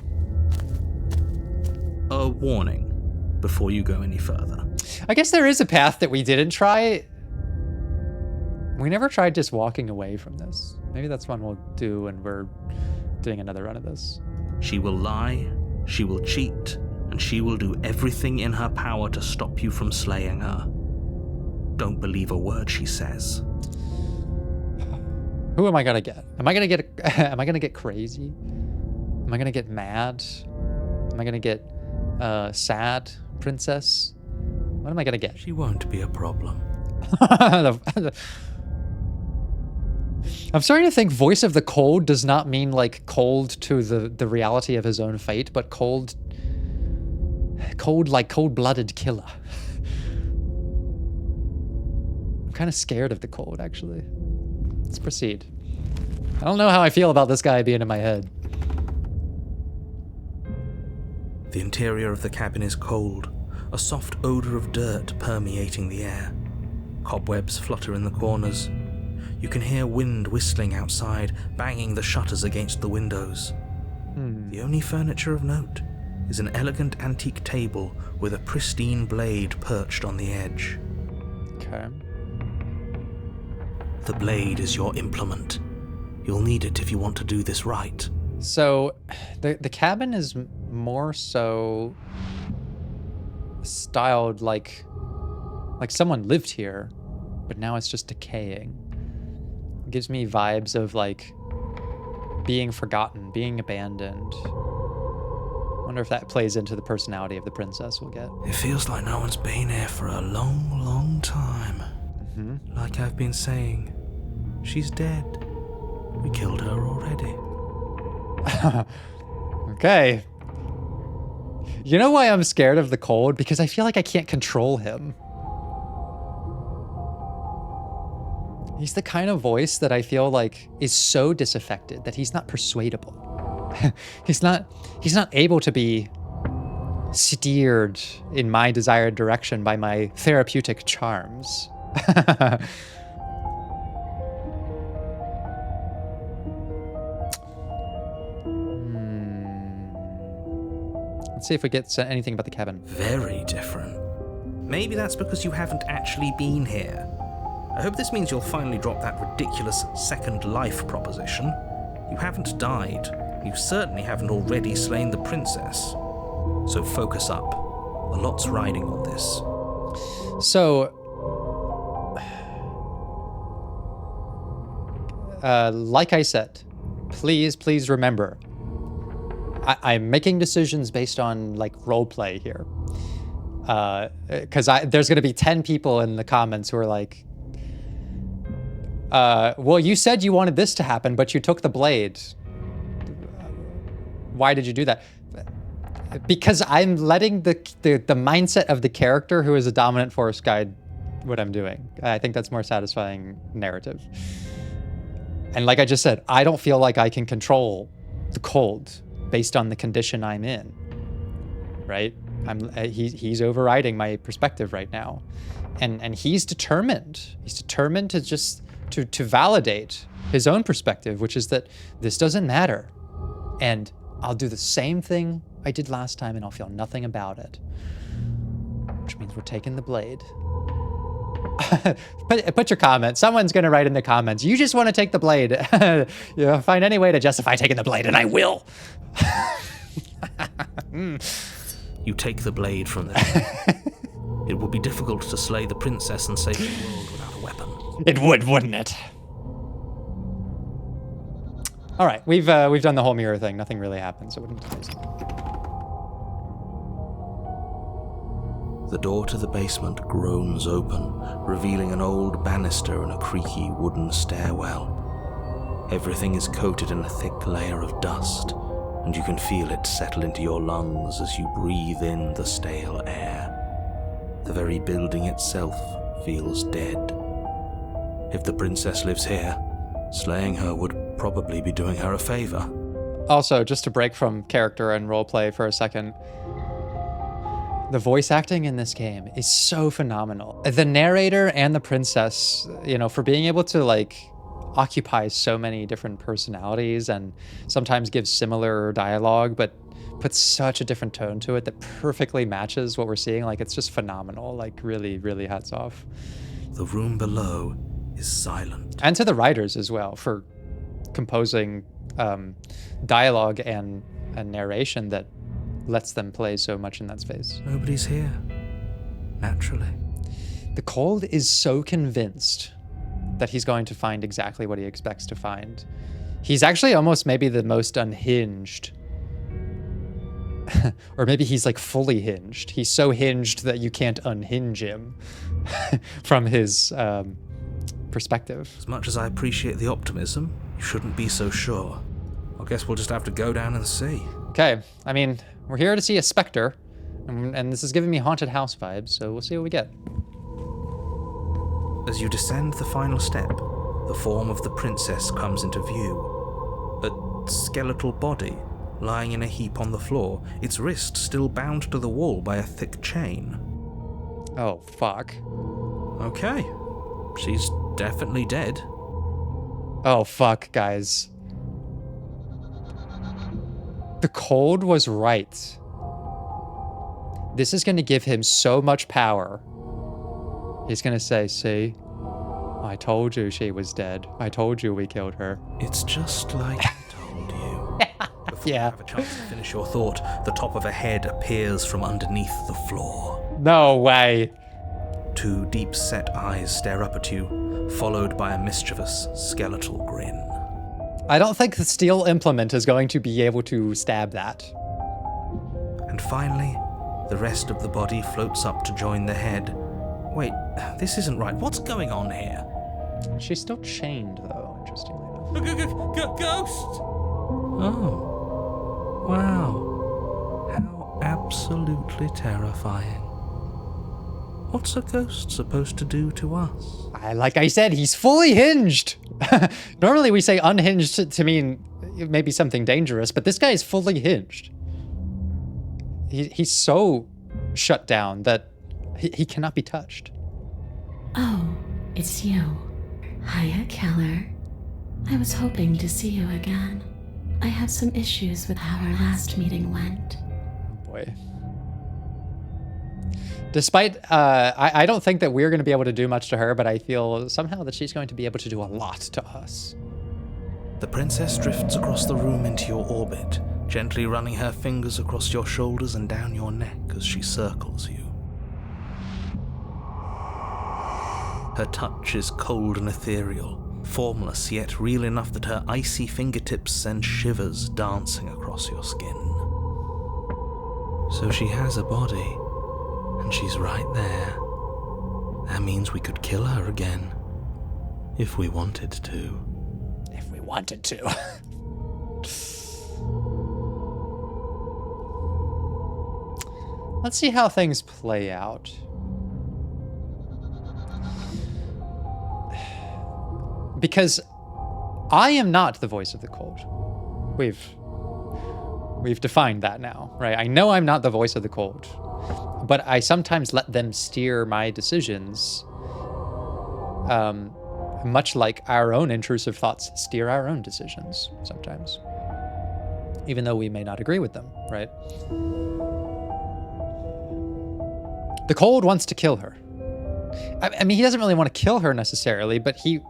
A warning before you go any further. I guess there is a path that we didn't try. We never tried just walking away from this. Maybe that's one we'll do when we're doing another run of this. She will lie, she will cheat, and she will do everything in her power to stop you from slaying her. Don't believe a word she says. Who am I gonna get? Am I gonna get crazy? Am I gonna get mad? Am I gonna get sad princess? What am I gonna get? She won't be a problem. I'm starting to think voice of the cold does not mean like cold to the reality of his own fate, but cold like cold-blooded killer. I'm kind of scared of the cold, actually. Let's proceed. I don't know how I feel about this guy being in my head. The interior of the cabin is cold, a soft odor of dirt permeating the air. Cobwebs flutter in the corners. You can hear wind whistling outside, banging the shutters against the windows. The only furniture of note is an elegant antique table with a pristine blade perched on the edge. Okay. The blade is your implement. You'll need it if you want to do this right. So, the cabin is more so styled like someone lived here, but now it's just decaying. It gives me vibes of like being forgotten, being abandoned. Wonder if that plays into the personality of the princess we'll get. It feels like no one's been here for a long, long time. Mm-hmm. Like I've been saying, she's dead. We killed her already. Okay. You know why I'm scared of the cold? Because I feel like I can't control him. He's the kind of voice that I feel like is so disaffected that he's not persuadable. He's not able to be steered in my desired direction by my therapeutic charms. Let's see if we get anything about the cabin. Very different. Maybe that's because you haven't actually been here. I hope this means you'll finally drop that ridiculous second life proposition. You haven't died. You certainly haven't already slain the princess. So focus up. A lot's riding on this. So, like I said, please remember, I'm making decisions based on like role play here. Because there's going to be 10 people in the comments who are like, well, you said you wanted this to happen, but you took the blade. Why did you do that? Because I'm letting the mindset of the character who is a dominant force guide what I'm doing. I think that's more satisfying narrative. And like I just said, I don't feel like I can control the cold based on the condition I'm in, right? He's overriding my perspective right now. And he's determined. He's determined to just to validate his own perspective, which is that this doesn't matter. And I'll do the same thing I did last time and I'll feel nothing about it. Which means we're taking the blade. Put your comment. Someone's going to write in the comments, you just want to take the blade. Find any way to justify taking the blade and I will. You take the blade from them. It would be difficult to slay the princess and save the world without a weapon. It would, wouldn't it? All right, we've done the whole mirror thing. Nothing really happened, so it wouldn't be amazing. The door to the basement groans open, revealing an old banister and a creaky wooden stairwell. Everything is coated in a thick layer of dust, and you can feel it settle into your lungs as you breathe in the stale air. The very building itself feels dead. If the princess lives here, slaying her would probably be doing her a favor. Also, just to break from character and roleplay for a second, the voice acting in this game is so phenomenal. The narrator and the princess, for being able to like occupy so many different personalities and sometimes give similar dialogue, but puts such a different tone to it that perfectly matches what we're seeing. Like, it's just phenomenal. Like, really, really hats off. The room below is silent. And to the writers as well for composing dialogue and narration that lets them play so much in that space. Nobody's here. Naturally. The Cold is so convinced that he's going to find exactly what he expects to find. He's actually almost maybe the most unhinged. Or maybe he's like fully hinged. He's so hinged that you can't unhinge him from his perspective. As much as I appreciate the optimism, you shouldn't be so sure. I guess we'll just have to go down and see. Okay, I mean, we're here to see a spectre, and this is giving me haunted house vibes, so we'll see what we get. As you descend the final step, the form of the princess comes into view. A skeletal body, lying in a heap on the floor, its wrist still bound to the wall by a thick chain. Oh, fuck. Okay, she's definitely dead. Oh, fuck, guys. The Cold was right. This is going to give him so much power. He's going to say, see, I told you she was dead. I told you we killed her. It's just like I told you. Yeah. Have a chance to finish your thought. The top of a head appears from underneath the floor. No way. 2 deep-set eyes stare up at you, followed by a mischievous, skeletal grin. I don't think the steel implement is going to be able to stab that. And finally, the rest of the body floats up to join the head. Wait, this isn't right. What's going on here? She's still chained, though, interestingly enough. Ghost! Oh. Wow. How absolutely terrifying. What's a ghost supposed to do to us? Like I said, he's fully hinged. Normally we say unhinged to mean maybe something dangerous, but this guy is fully hinged. He's so shut down that he cannot be touched. Oh, it's you. Hiya, Keller. I was hoping to see you again. I have some issues with how our last meeting went. Oh boy. Despite, I don't think that we're going to be able to do much to her, but I feel somehow that she's going to be able to do a lot to us. The princess drifts across the room into your orbit, gently running her fingers across your shoulders and down your neck as she circles you. Her touch is cold and ethereal, formless yet real enough that her icy fingertips send shivers dancing across your skin. So she has a body, and she's right there. That means we could kill her again, if we wanted to. If we wanted to. Let's see how things play out. Because I am not the voice of the cold. We've defined that now, right? I know I'm not the voice of the cold, but I sometimes let them steer my decisions, much like our own intrusive thoughts steer our own decisions sometimes, even though we may not agree with them, right? The cold wants to kill her. I mean, he doesn't really want to kill her necessarily, but he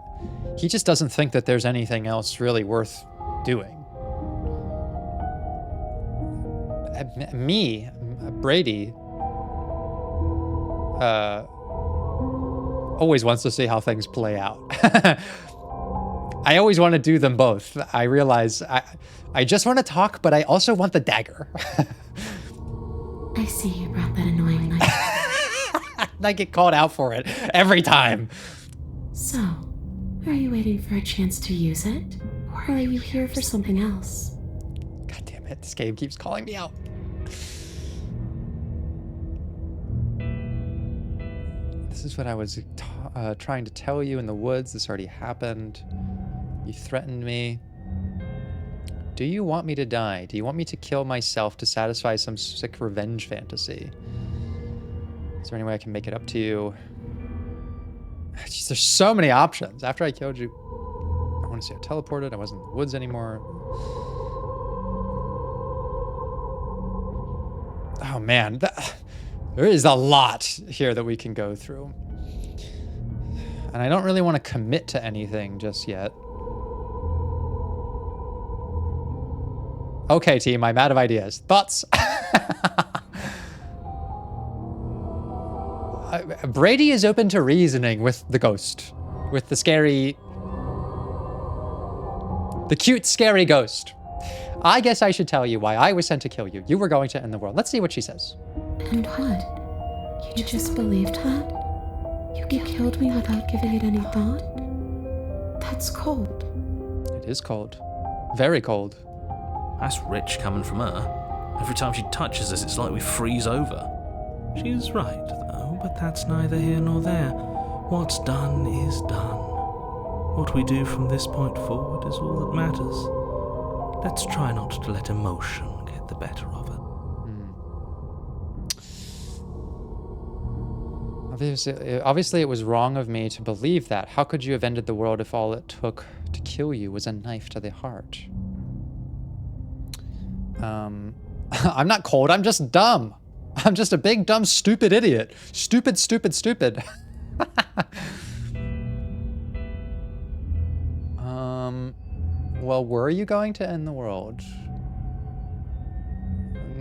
just doesn't think that there's anything else really worth doing. Me, Brady, always wants to see how things play out. I always want to do them both. I realize I just want to talk, but I also want the dagger. I see you brought that annoying knife. I get called out for it every time. So, are you waiting for a chance to use it? Or are you here for something else? God damn it, this game keeps calling me out. This is what I was trying to tell you in the woods. This already happened. You threatened me. Do you want me to die? Do you want me to kill myself to satisfy some sick revenge fantasy? Is there any way I can make it up to you? Jeez, there's so many options. After I killed you, I want to say I teleported. I wasn't in the woods anymore. Oh man, there is a lot here that we can go through. And I don't really want to commit to anything just yet. Okay, team, I'm out of ideas. Thoughts? Brady is open to reasoning with the ghost. With the scary... The cute, scary ghost. I guess I should tell you why I was sent to kill you. You were going to end the world. Let's see what she says. And what? You just believed that? You killed me without giving it any thought? That's cold. It is cold. Very cold. That's rich coming from her. Every time she touches us, it's like we freeze over. She's right, though, but that's neither here nor there. What's done is done. What we do from this point forward is all that matters. Let's try not to let emotion get the better of it. Obviously, it was wrong of me to believe that. How could you have ended the world if all it took to kill you was a knife to the heart? I'm not cold, I'm just dumb. I'm just a big, dumb, stupid idiot. Stupid, stupid, stupid. Well, were you going to end the world?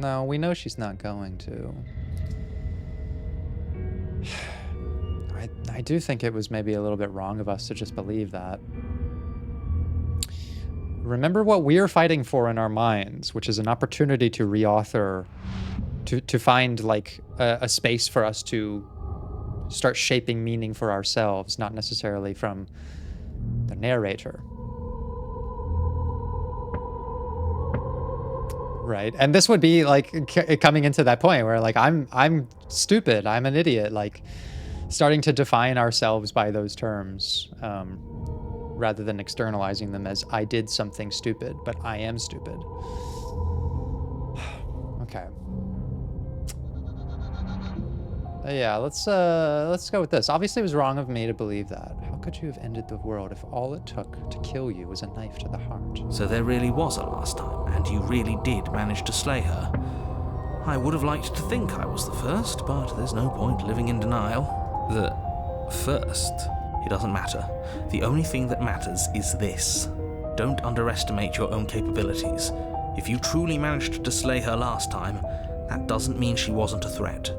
No, we know she's not going to. I do think it was maybe a little bit wrong of us to just believe that. Remember what we're fighting for in our minds, which is an opportunity to reauthor, to find like a space for us to start shaping meaning for ourselves, not necessarily from the narrator. Right. And this would be like coming into that point where like I'm stupid, I'm an idiot, like starting to define ourselves by those terms, rather than externalizing them as I did something stupid, but I am stupid. Okay. Yeah, let's go with this. Obviously, it was wrong of me to believe that. How could you have ended the world if all it took to kill you was a knife to the heart? So there really was a last time, and you really did manage to slay her. I would have liked to think I was the first, but there's no point living in denial. The first? It doesn't matter. The only thing that matters is this. Don't underestimate your own capabilities. If you truly managed to slay her last time, that doesn't mean she wasn't a threat.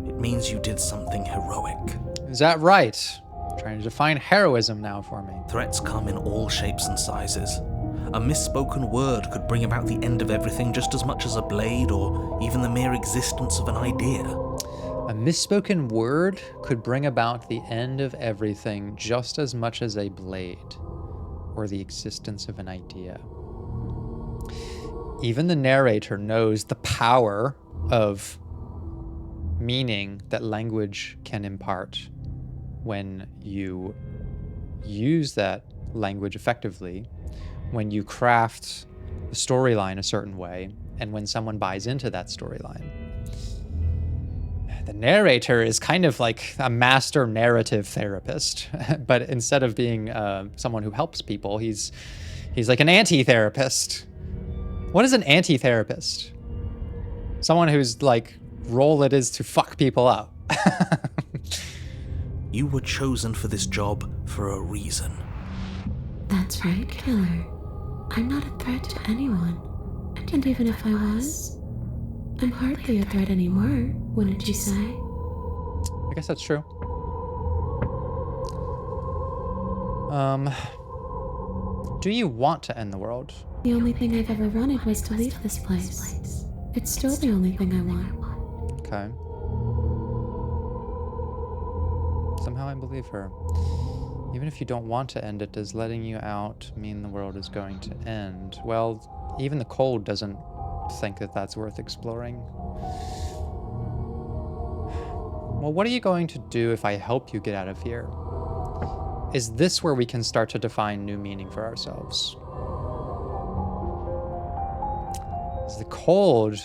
It means you did something heroic. Is that right? Trying to define heroism now for me. Threats come in all shapes and sizes. A misspoken word could bring about the end of everything just as much as a blade or even the mere existence of an idea. A misspoken word could bring about the end of everything just as much as a blade or the existence of an idea. Even the narrator knows the power of meaning that language can impart when you use that language effectively, when you craft the storyline a certain way, and when someone buys into that storyline. The narrator is kind of like a master narrative therapist, but instead of being someone who helps people, he's like an anti-therapist. What is an anti-therapist? Someone whose like role it is to fuck people up. You were chosen for this job for a reason. That's right, killer. I'm not a threat to anyone. And even if I was, I'm hardly a threat anymore, wouldn't you say? I guess that's true. Do you want to end the world? The only thing I've ever wanted was to leave this place. It's still the only thing I want. Okay. Somehow I believe her. Even if you don't want to end it, does letting you out mean the world is going to end? Well, even the cold doesn't think that that's worth exploring. Well, what are you going to do if I help you get out of here? Is this where we can start to define new meaning for ourselves? Is the cold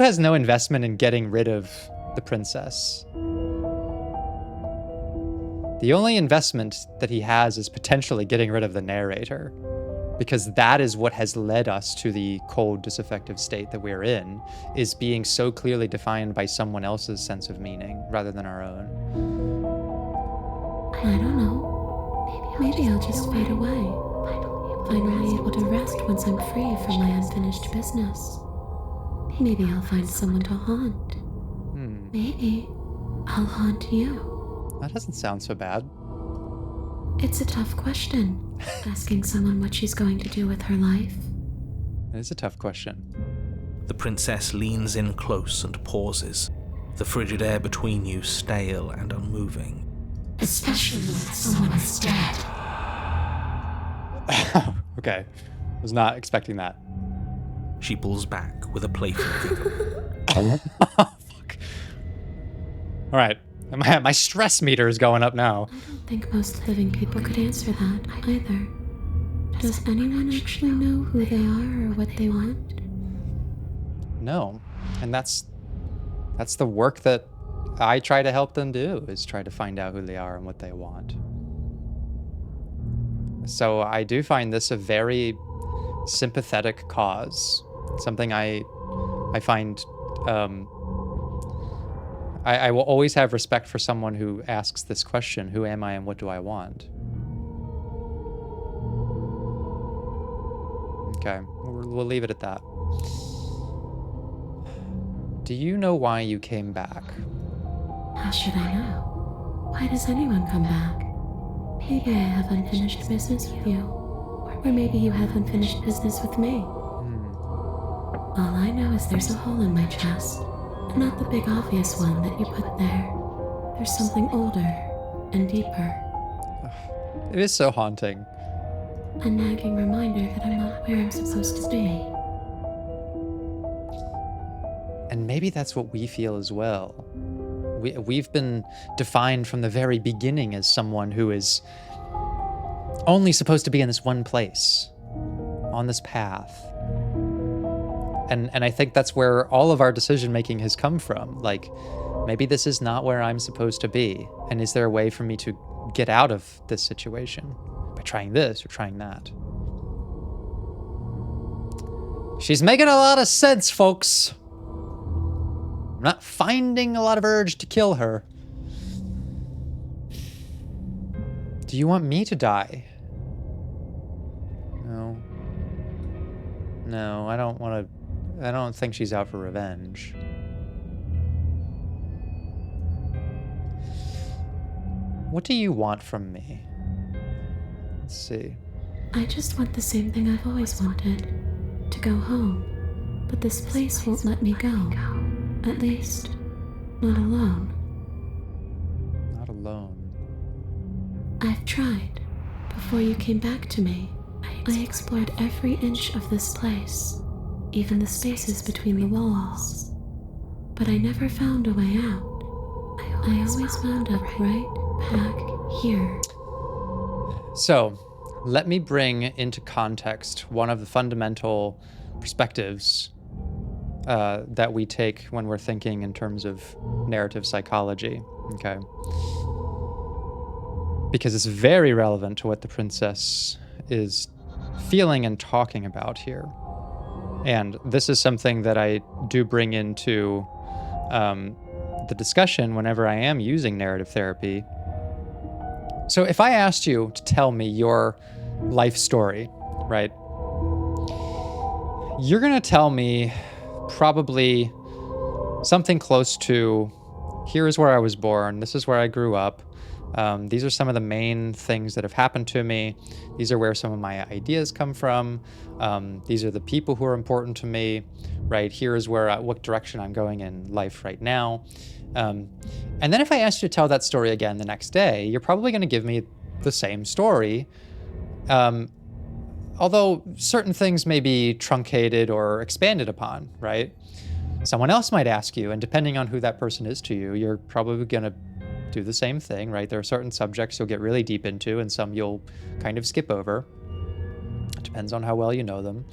has no investment in getting rid of the princess. The only investment that he has is potentially getting rid of the narrator, because that is what has led us to the cold, disaffective state that we're in, is being so clearly defined by someone else's sense of meaning rather than our own. I don't know. Maybe I'll just fade away. Finally able to rest once I'm free from my unfinished business. Maybe I'll find someone to haunt. Maybe I'll haunt you. That doesn't sound so bad. It's a tough question, asking someone what she's going to do with her life. It is a tough question. The princess leans in close and pauses, the frigid air between you stale and unmoving. Especially when someone is dead. Okay. Was not expecting that. She pulls back with a playful giggle. Fuck. All right. My stress meter is going up now. I don't think most living people could answer that either. Does anyone actually know who they are or what they want? No. And that's the work that I try to help them do, is try to find out who they are and what they want. So I do find this a very sympathetic cause. Something I find I will always have respect for someone who asks this question: who am I and what do I want? Okay, we'll leave it at that. Do you know why you came back? How should I know? Why does anyone come back? Maybe I have unfinished business with you. Or maybe you have unfinished business with me. All I know is there's a hole in my chest. And not the big obvious one that you put there. There's something older and deeper. It is so haunting. A nagging reminder that I'm not where I'm supposed to be. And maybe that's what we feel as well. We've been defined from the very beginning as someone who is only supposed to be in this one place, on this path. And I think that's where all of our decision making has come from. Like, maybe this is not where I'm supposed to be. And is there a way for me to get out of this situation by trying this or trying that? She's making a lot of sense, folks. I'm not finding a lot of urge to kill her. Do you want me to die? No. No, I don't want to. I don't think she's out for revenge. What do you want from me? Let's see. I just want the same thing I've always wanted. To go home. But this place won't let me go. At least, not alone. Not alone. I've tried. Before you came back to me, I explored every inch of this place, even the spaces between the walls. But I never found a way out. I always wound up right back here. So, let me bring into context one of the fundamental perspectives that we take when we're thinking in terms of narrative psychology, okay? Because it's very relevant to what the princess is feeling and talking about here. And this is something that I do bring into the discussion whenever I am using narrative therapy. So if I asked you to tell me your life story, right? You're going to tell me probably something close to, here is where I was born, this is where I grew up, these are some of the main things that have happened to me, these are where some of my ideas come from, these are the people who are important to me, right? Here is where what direction I'm going in life right now. And then if I asked you to tell that story again the next day, you're probably going to give me the same story, although certain things may be truncated or expanded upon, right? Someone else might ask you, and depending on who that person is to you, you're probably going to do the same thing, right? There are certain subjects you'll get really deep into and some you'll kind of skip over. It depends on how well you know them.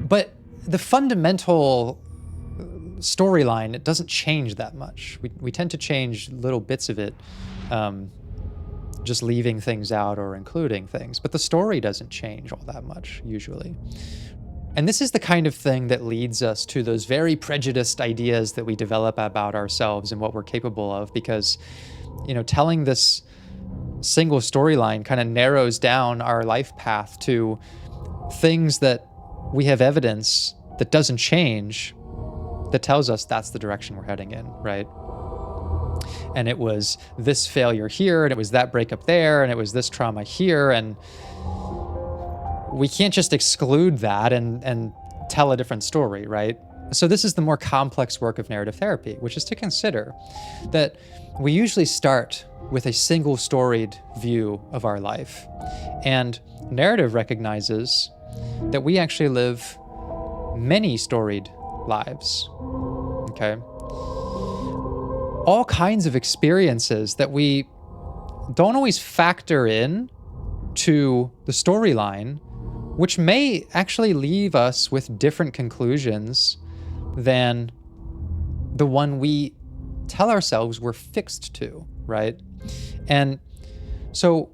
But the fundamental storyline, it doesn't change that much. We tend to change little bits of it, just leaving things out or including things. But the story doesn't change all that much, usually. And this is the kind of thing that leads us to those very prejudiced ideas that we develop about ourselves and what we're capable of, because, you know, telling this single storyline kind of narrows down our life path to things that we have evidence that doesn't change, that tells us that's the direction we're heading in, right? And it was this failure here, and it was that breakup there, and it was this trauma here, and we can't just exclude that and tell a different story, right? So this is the more complex work of narrative therapy, which is to consider that we usually start with a single storied view of our life. And narrative recognizes that we actually live many storied lives, okay? All kinds of experiences that we don't always factor in to the storyline, which may actually leave us with different conclusions than the one we tell ourselves we're fixed to, right? And so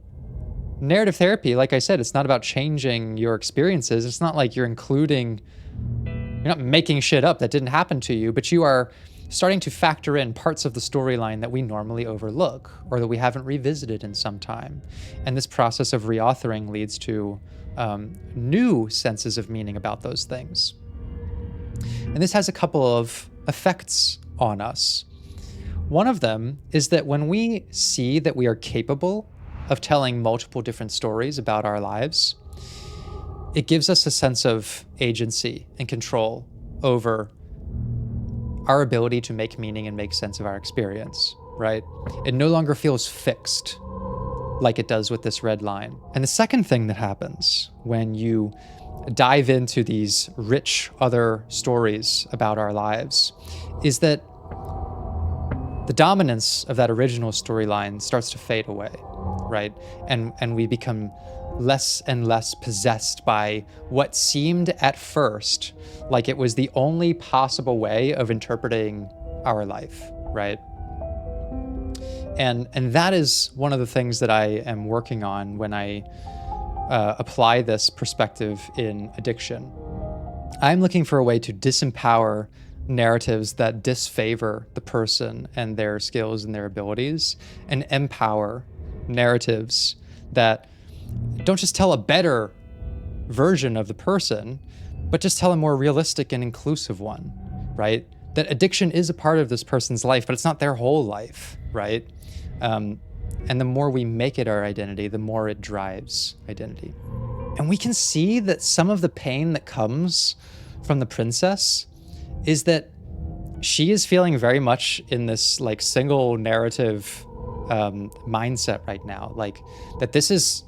narrative therapy, like I said, it's not about changing your experiences. It's not like you're not making shit up that didn't happen to you, but you are starting to factor in parts of the storyline that we normally overlook or that we haven't revisited in some time. And this process of reauthoring leads to new senses of meaning about those things. And this has a couple of effects on us. One of them is that when we see that we are capable of telling multiple different stories about our lives, it gives us a sense of agency and control over our ability to make meaning and make sense of our experience, right? It no longer feels fixed like it does with this red line. And the second thing that happens when you dive into these rich other stories about our lives is that the dominance of that original storyline starts to fade away, right? And we become less and less possessed by what seemed at first like it was the only possible way of interpreting our life, right? And that is one of the things that I am working on when I apply this perspective in addiction. I'm looking for a way to disempower narratives that disfavor the person and their skills and their abilities, and empower narratives that don't just tell a better version of the person, but just tell a more realistic and inclusive one, right? That addiction is a part of this person's life, but it's not their whole life, right? And the more we make it our identity, the more it drives identity. And we can see that some of the pain that comes from the princess is that she is feeling very much in this like single narrative mindset right now. Like that this is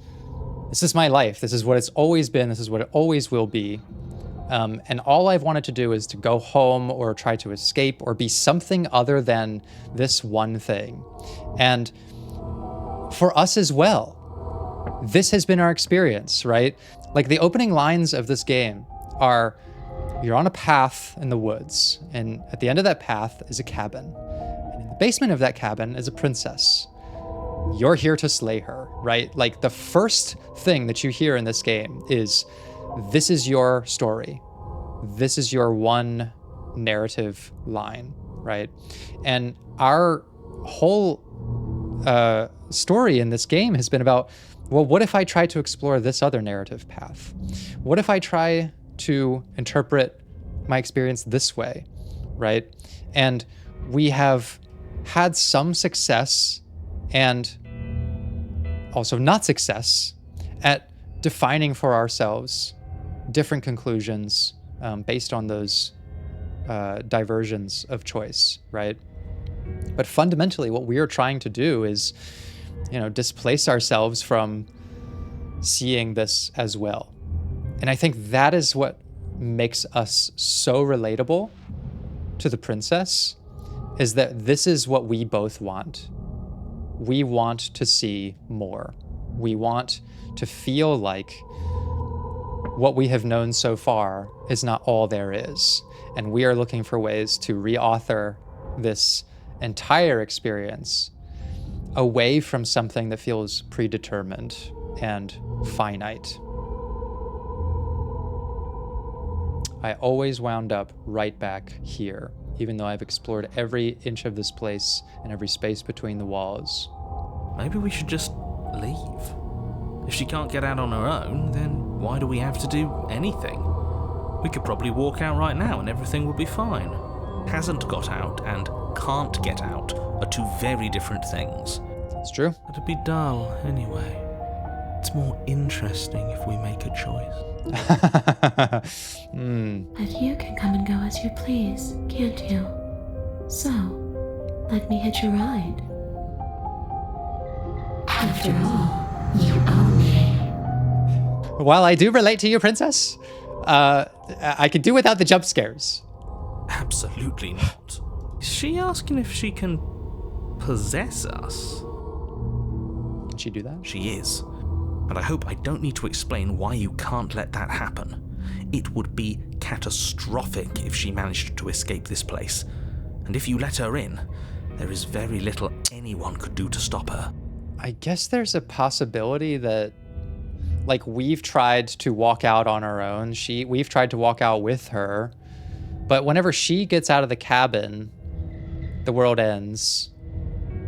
my life. This is what it's always been. This is what it always will be. And all I've wanted to do is to go home or try to escape or be something other than this one thing. And for us as well, this has been our experience, right? Like the opening lines of this game are, you're on a path in the woods, and at the end of that path is a cabin. And in the basement of that cabin is a princess. You're here to slay her, right? Like the first thing that you hear in this game is, this is your story. This is your one narrative line, right? And our whole story in this game has been about, well, what if I try to explore this other narrative path? What if I try to interpret my experience this way, right? And we have had some success and also not success at defining for ourselves different conclusions based on those diversions of choice, right? But fundamentally, what we are trying to do is, displace ourselves from seeing this as well. And I think that is what makes us so relatable to the princess, is that this is what we both want. We want to see more. We want to feel like what we have known so far is not all there is. And we are looking for ways to reauthor this entire experience away from something that feels predetermined and finite. I always wound up right back here, even though I've explored every inch of this place and every space between the walls. Maybe we should just leave. If she can't get out on her own, then why do we have to do anything? We could probably walk out right now and everything would be fine. Hasn't got out and can't get out are two very different things. It's true. It'd be dull anyway. It's more interesting if we make a choice. But you can come and go as you please, can't you? So, let me hitch a ride. After all, you own me. While I do relate to you, princess, I could do without the jump scares. Absolutely not. Is she asking if she can possess us? Can she do that? She is. And I hope I don't need to explain why you can't let that happen. It would be catastrophic if she managed to escape this place. And if you let her in, there is very little anyone could do to stop her. I guess there's a possibility that, like, we've tried to walk out on our own. We've tried to walk out with her. But whenever she gets out of the cabin, the world ends.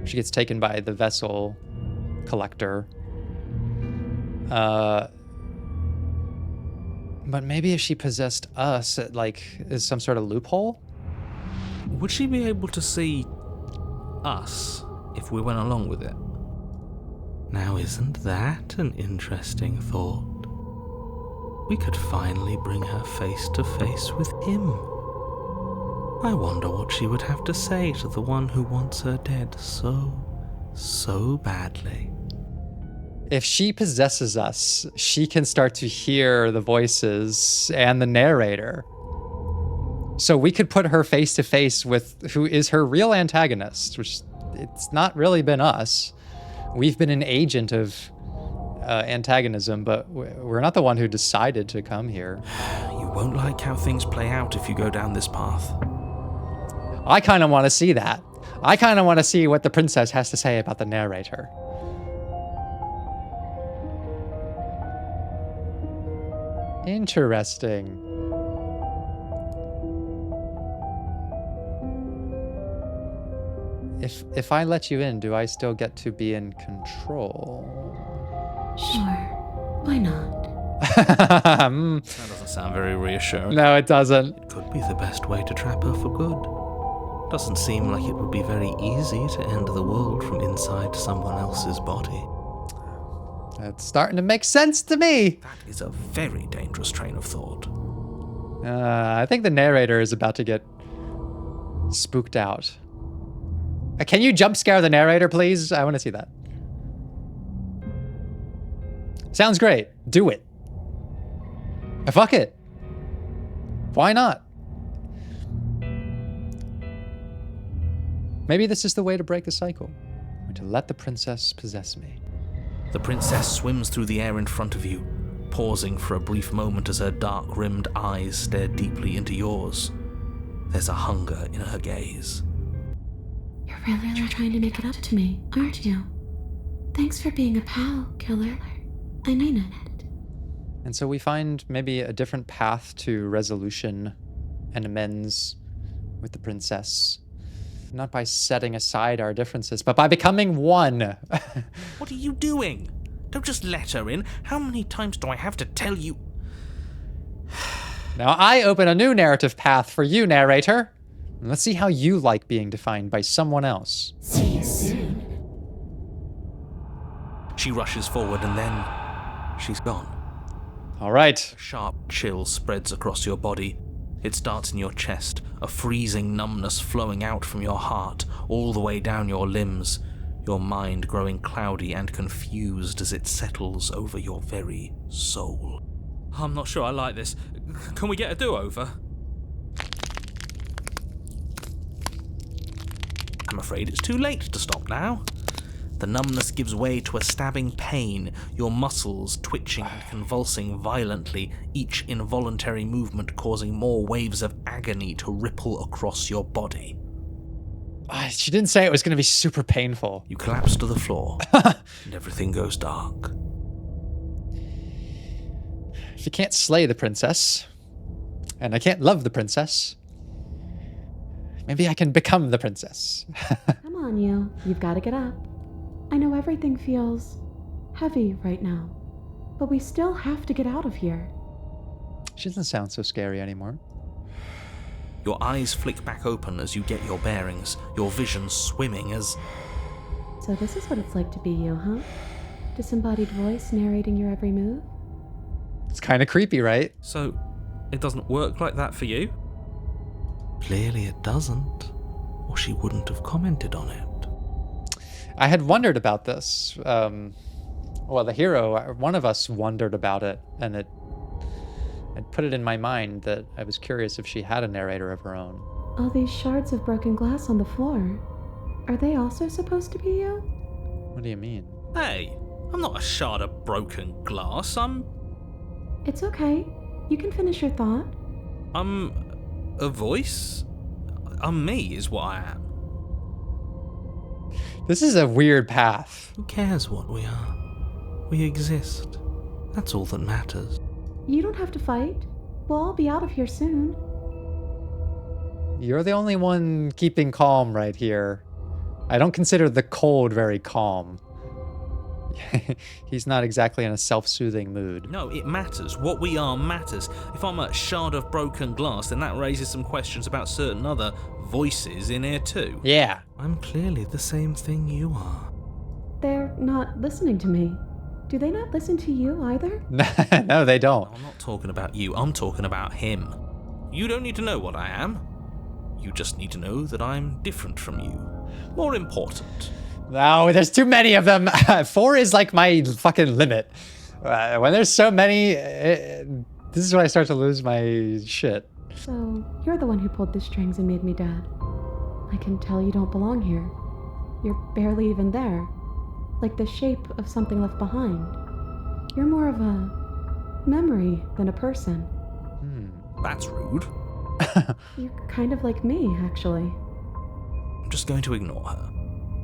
She gets taken by the vessel collector. But maybe if she possessed us, it, is some sort of loophole? Would she be able to see us if we went along with it? Now, isn't that an interesting thought? We could finally bring her face to face with him. I wonder what she would have to say to the one who wants her dead so badly. If she possesses us, she can start to hear the voices and the narrator. So we could put her face to face with who is her real antagonist, which it's not really been us. We've been an agent of antagonism, but we're not the one who decided to come here. You won't like how things play out if you go down this path. I kind of want to see that. I kind of want to see what the princess has to say about the narrator. Interesting. If I let you in, do I still get to be in control? Sure. Why not? That doesn't sound very reassuring. No, it doesn't. It could be the best way to trap her for good. Doesn't seem like it would be very easy to end the world from inside someone else's body. It's starting to make sense to me. That is a very dangerous train of thought. I think the narrator is about to get spooked out. Can you jump scare the narrator, please? I want to see that. Sounds great. Do it. Fuck it. Why not? Maybe this is the way to break the cycle. Or to let the princess possess me. The princess swims through the air in front of you, pausing for a brief moment as her dark-rimmed eyes stare deeply into yours. There's a hunger in her gaze. You're really trying to make it up to me, aren't you? Thanks for being a pal, killer. I mean it. And so we find maybe a different path to resolution and amends with the princess. Not by setting aside our differences, but by becoming one. What are you doing? Don't just let her in. How many times do I have to tell you? Now I open a new narrative path for you, narrator. Let's see how you like being defined by someone else. See you soon. She rushes forward and then she's gone. All right. A sharp chill spreads across your body. It starts in your chest, a freezing numbness flowing out from your heart, all the way down your limbs, your mind growing cloudy and confused as it settles over your very soul. I'm not sure I like this. Can we get a do-over? I'm afraid it's too late to stop now. The numbness gives way to a stabbing pain, your muscles twitching and convulsing violently, each involuntary movement causing more waves of agony to ripple across your body. She didn't say it was going to be super painful. You collapse to the floor, and everything goes dark. If you can't slay the princess, and I can't love the princess, maybe I can become the princess. Come on, you. You've got to get up. I know everything feels heavy right now, but we still have to get out of here. She doesn't sound so scary anymore. Your eyes flick back open as you get your bearings, your vision swimming as... So this is what it's like to be you, huh? Disembodied voice narrating your every move? It's kind of creepy, right? So, it doesn't work like that for you? Clearly it doesn't, or she wouldn't have commented on it. I had wondered about this. Well, the hero, one of us wondered about it, and it put it in my mind that I was curious if she had a narrator of her own. All these shards of broken glass on the floor, are they also supposed to be you? What do you mean? Hey, I'm not a shard of broken glass, It's okay. You can finish your thought. I'm a voice? I'm me, is what I am. This is a weird path. Who cares what we are? We exist. That's all that matters. You don't have to fight. We'll all be out of here soon. You're the only one keeping calm right here. I don't consider the cold very calm. He's not exactly in a self-soothing mood. No, it matters. What we are matters. If I'm a shard of broken glass, then that raises some questions about certain other voices in here too. Yeah. I'm clearly the same thing you are. They're not listening to me. Do they not listen to you either? No, they don't. I'm not talking about you, I'm talking about him. You don't need to know what I am. You just need to know that I'm different from you. More important. No, there's too many of them. 4 is like my fucking limit. When there's so many, this is when I start to lose my shit. So, you're the one who pulled the strings and made me dead. I can tell you don't belong here. You're barely even there. Like the shape of something left behind. You're more of a memory than a person. That's rude. You're kind of like me, actually. I'm just going to ignore her.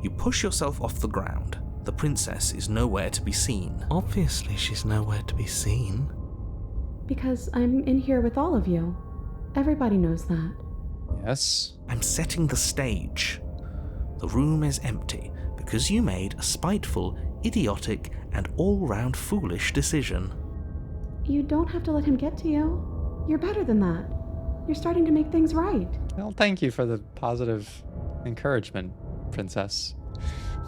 You push yourself off the ground. The princess is nowhere to be seen. Obviously, she's nowhere to be seen. Because I'm in here with all of you. Everybody knows that. Yes. I'm setting the stage. The room is empty because you made a spiteful, idiotic, and all-round foolish decision. You don't have to let him get to you. You're better than that. You're starting to make things right. Well, thank you for the positive encouragement, princess.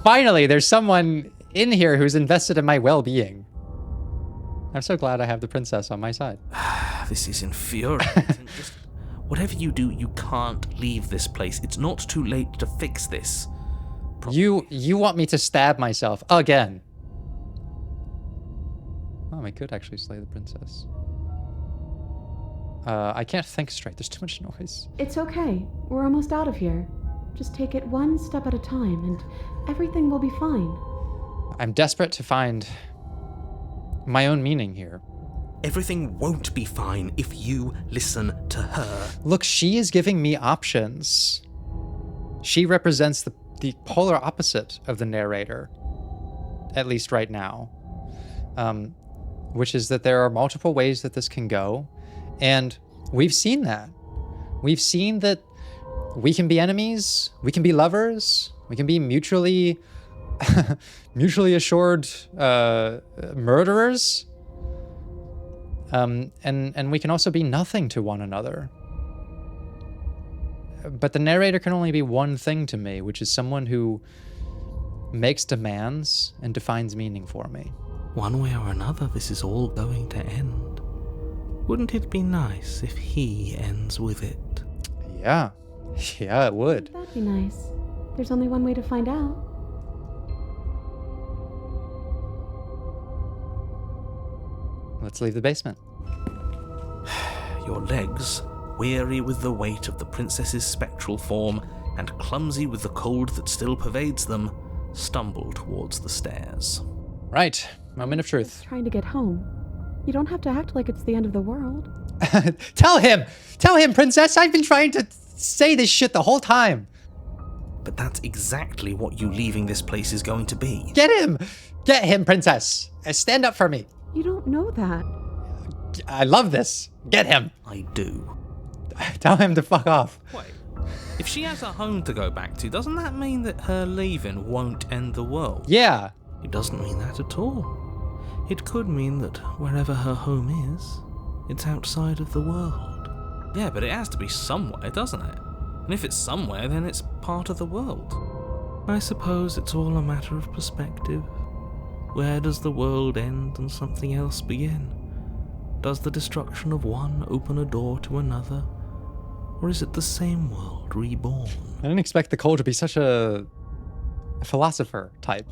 Finally, there's someone in here who's invested in my well-being. I'm so glad I have the princess on my side. This is infuriating. Just whatever you do, you can't leave this place. It's not too late to fix this. You want me to stab myself again? Oh, I could actually slay the princess. I can't think straight. There's too much noise. It's okay. We're almost out of here. Just take it one step at a time, and everything will be fine. I'm desperate to find my own meaning here. Everything won't be fine if you listen to her. Look, she is giving me options. She represents the polar opposite of the narrator, at least right now, which is that there are multiple ways that this can go, and we've seen that. We've seen that we can be enemies, we can be lovers, we can be mutually assured murderers, and we can also be nothing to one another. But the narrator can only be one thing to me, which is someone who makes demands and defines meaning for me. One way or another, this is all going to end. Wouldn't it be nice if he ends with it? Yeah, it would. That'd be nice. There's only one way to find out. Let's leave the basement. Your legs, weary with the weight of the princess's spectral form and clumsy with the cold that still pervades them, stumble towards the stairs. Right, moment of truth. Trying to get home. You don't have to act like it's the end of the world. Tell him, princess, I've been trying to say this shit the whole time. But that's exactly what you leaving this place is going to be. Get him, princess. Stand up for me. You don't know that. I love this. Get him. I do. Tell him to fuck off. Wait, if she has a home to go back to, doesn't that mean that her leaving won't end the world? Yeah. It doesn't mean that at all. It could mean that wherever her home is, it's outside of the world. Yeah, but it has to be somewhere, doesn't it? And if it's somewhere, then it's part of the world. I suppose it's all a matter of perspective. Where does the world end and something else begin? Does the destruction of one open a door to another? Or is it the same world reborn? I didn't expect the Cole to be such a philosopher type.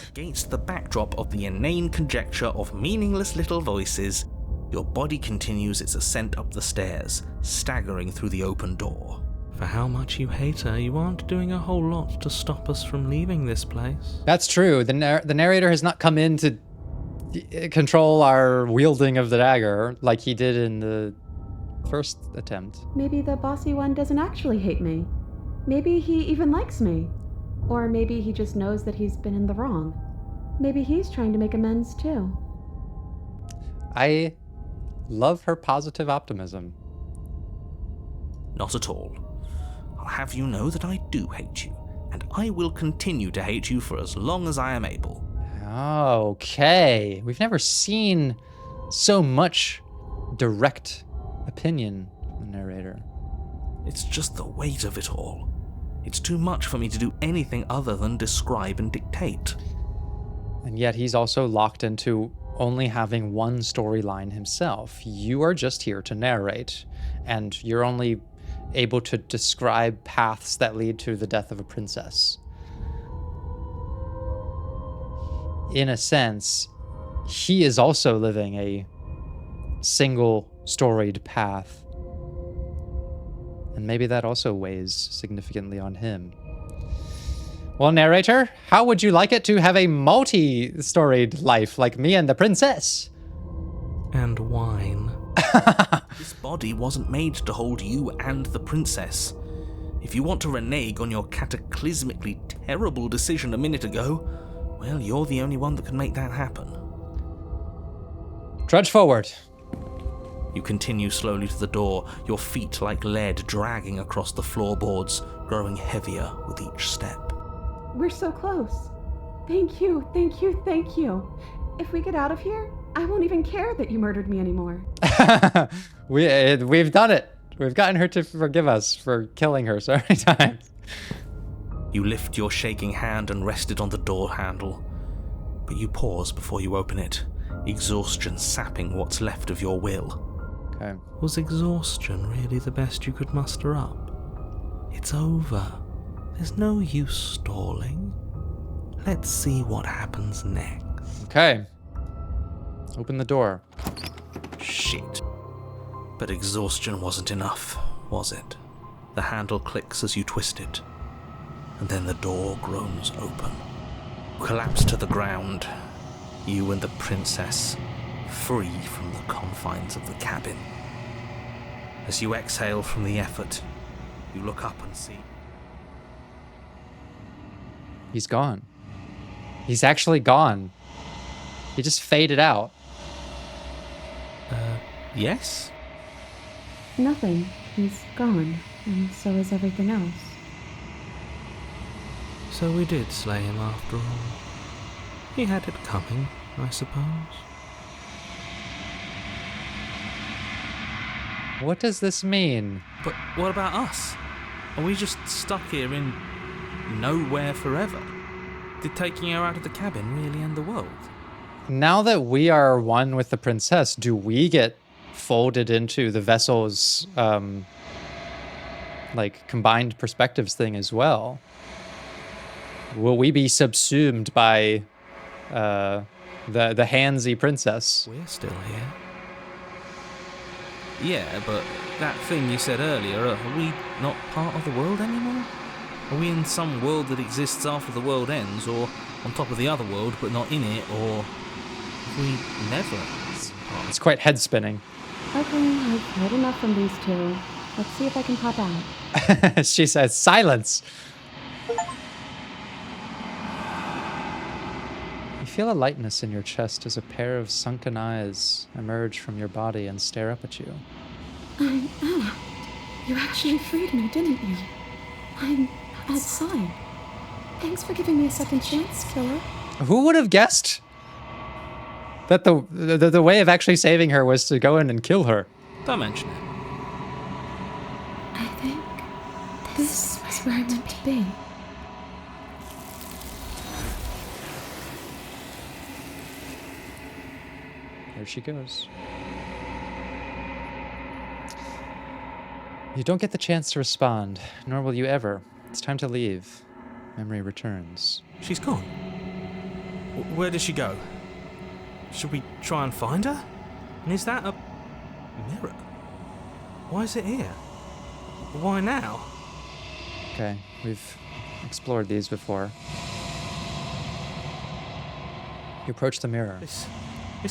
Against the backdrop of the inane conjecture of meaningless little voices, your body continues its ascent up the stairs, staggering through the open door. For how much you hate her, you aren't doing a whole lot to stop us from leaving this place. That's true. The narrator has not come in to control our wielding of the dagger like he did in the first attempt. Maybe the bossy one doesn't actually hate me. Maybe he even likes me. Or maybe he just knows that he's been in the wrong. Maybe he's trying to make amends too. I love her positive optimism. Not at all. I'll have you know that I do hate you, and I will continue to hate you for as long as I am able. Okay. We've never seen so much direct opinion from the narrator. It's just the weight of it all. It's too much for me to do anything other than describe and dictate. And yet he's also locked into only having one storyline himself. You are just here to narrate, and you're only able to describe paths that lead to the death of a princess. In a sense, he is also living a single storied path. And maybe that also weighs significantly on him. Well, narrator, how would you like it to have a multi-storied life like me and the princess? And wine. This body wasn't made to hold you and the princess. If you want to renege on your cataclysmically terrible decision a minute ago, well, you're the only one that can make that happen. Trudge forward. You continue slowly to the door, your feet like lead dragging across the floorboards, growing heavier with each step. We're so close. Thank you, thank you, thank you. If we get out of here, I won't even care that you murdered me anymore. We've done it. We've gotten her to forgive us for killing her so many times. You lift your shaking hand and rest it on the door handle, but you pause before you open it, exhaustion sapping what's left of your will. Okay. Was exhaustion really the best you could muster up? It's over. There's no use stalling. Let's see what happens next. Okay. Open the door. Shit. But exhaustion wasn't enough, was it? The handle clicks as you twist it, and then the door groans open. Collapse to the ground, you and the princess, free from the confines of the cabin. As you exhale from the effort, you look up and see... He's gone. He's actually gone. He just faded out. Yes? Nothing. He's gone, and so is everything else. So we did slay him after all. He had it coming, I suppose. What does this mean? But what about us? Are we just stuck here in nowhere forever? Did taking her out of the cabin really end the world? Now that we are one with the princess, do we get folded into the vessel's like combined perspectives thing as well? Will we be subsumed by the handsy princess? We're still here. Yeah, but that thing you said earlier, are we not part of the world anymore? Are we in some world that exists after the world ends, or on top of the other world but not in it, or have we never? It's quite head spinning. Okay, I've heard enough from these two. Let's see if I can pop out. She says, silence. You feel a lightness in your chest as a pair of sunken eyes emerge from your body and stare up at you. You actually freed me, didn't you? I'm outside. Thanks for giving me a second chance, killer. Who would have guessed that the way of actually saving her was to go in and kill her? Don't mention it. I think this is where I'm meant to be. There she goes. You don't get the chance to respond, nor will you ever. It's time to leave. Memory returns. She's gone. Where did she go? Should we try and find her? And is that a mirror? Why is it here? Why now? Okay, we've explored these before. You approach the mirror. This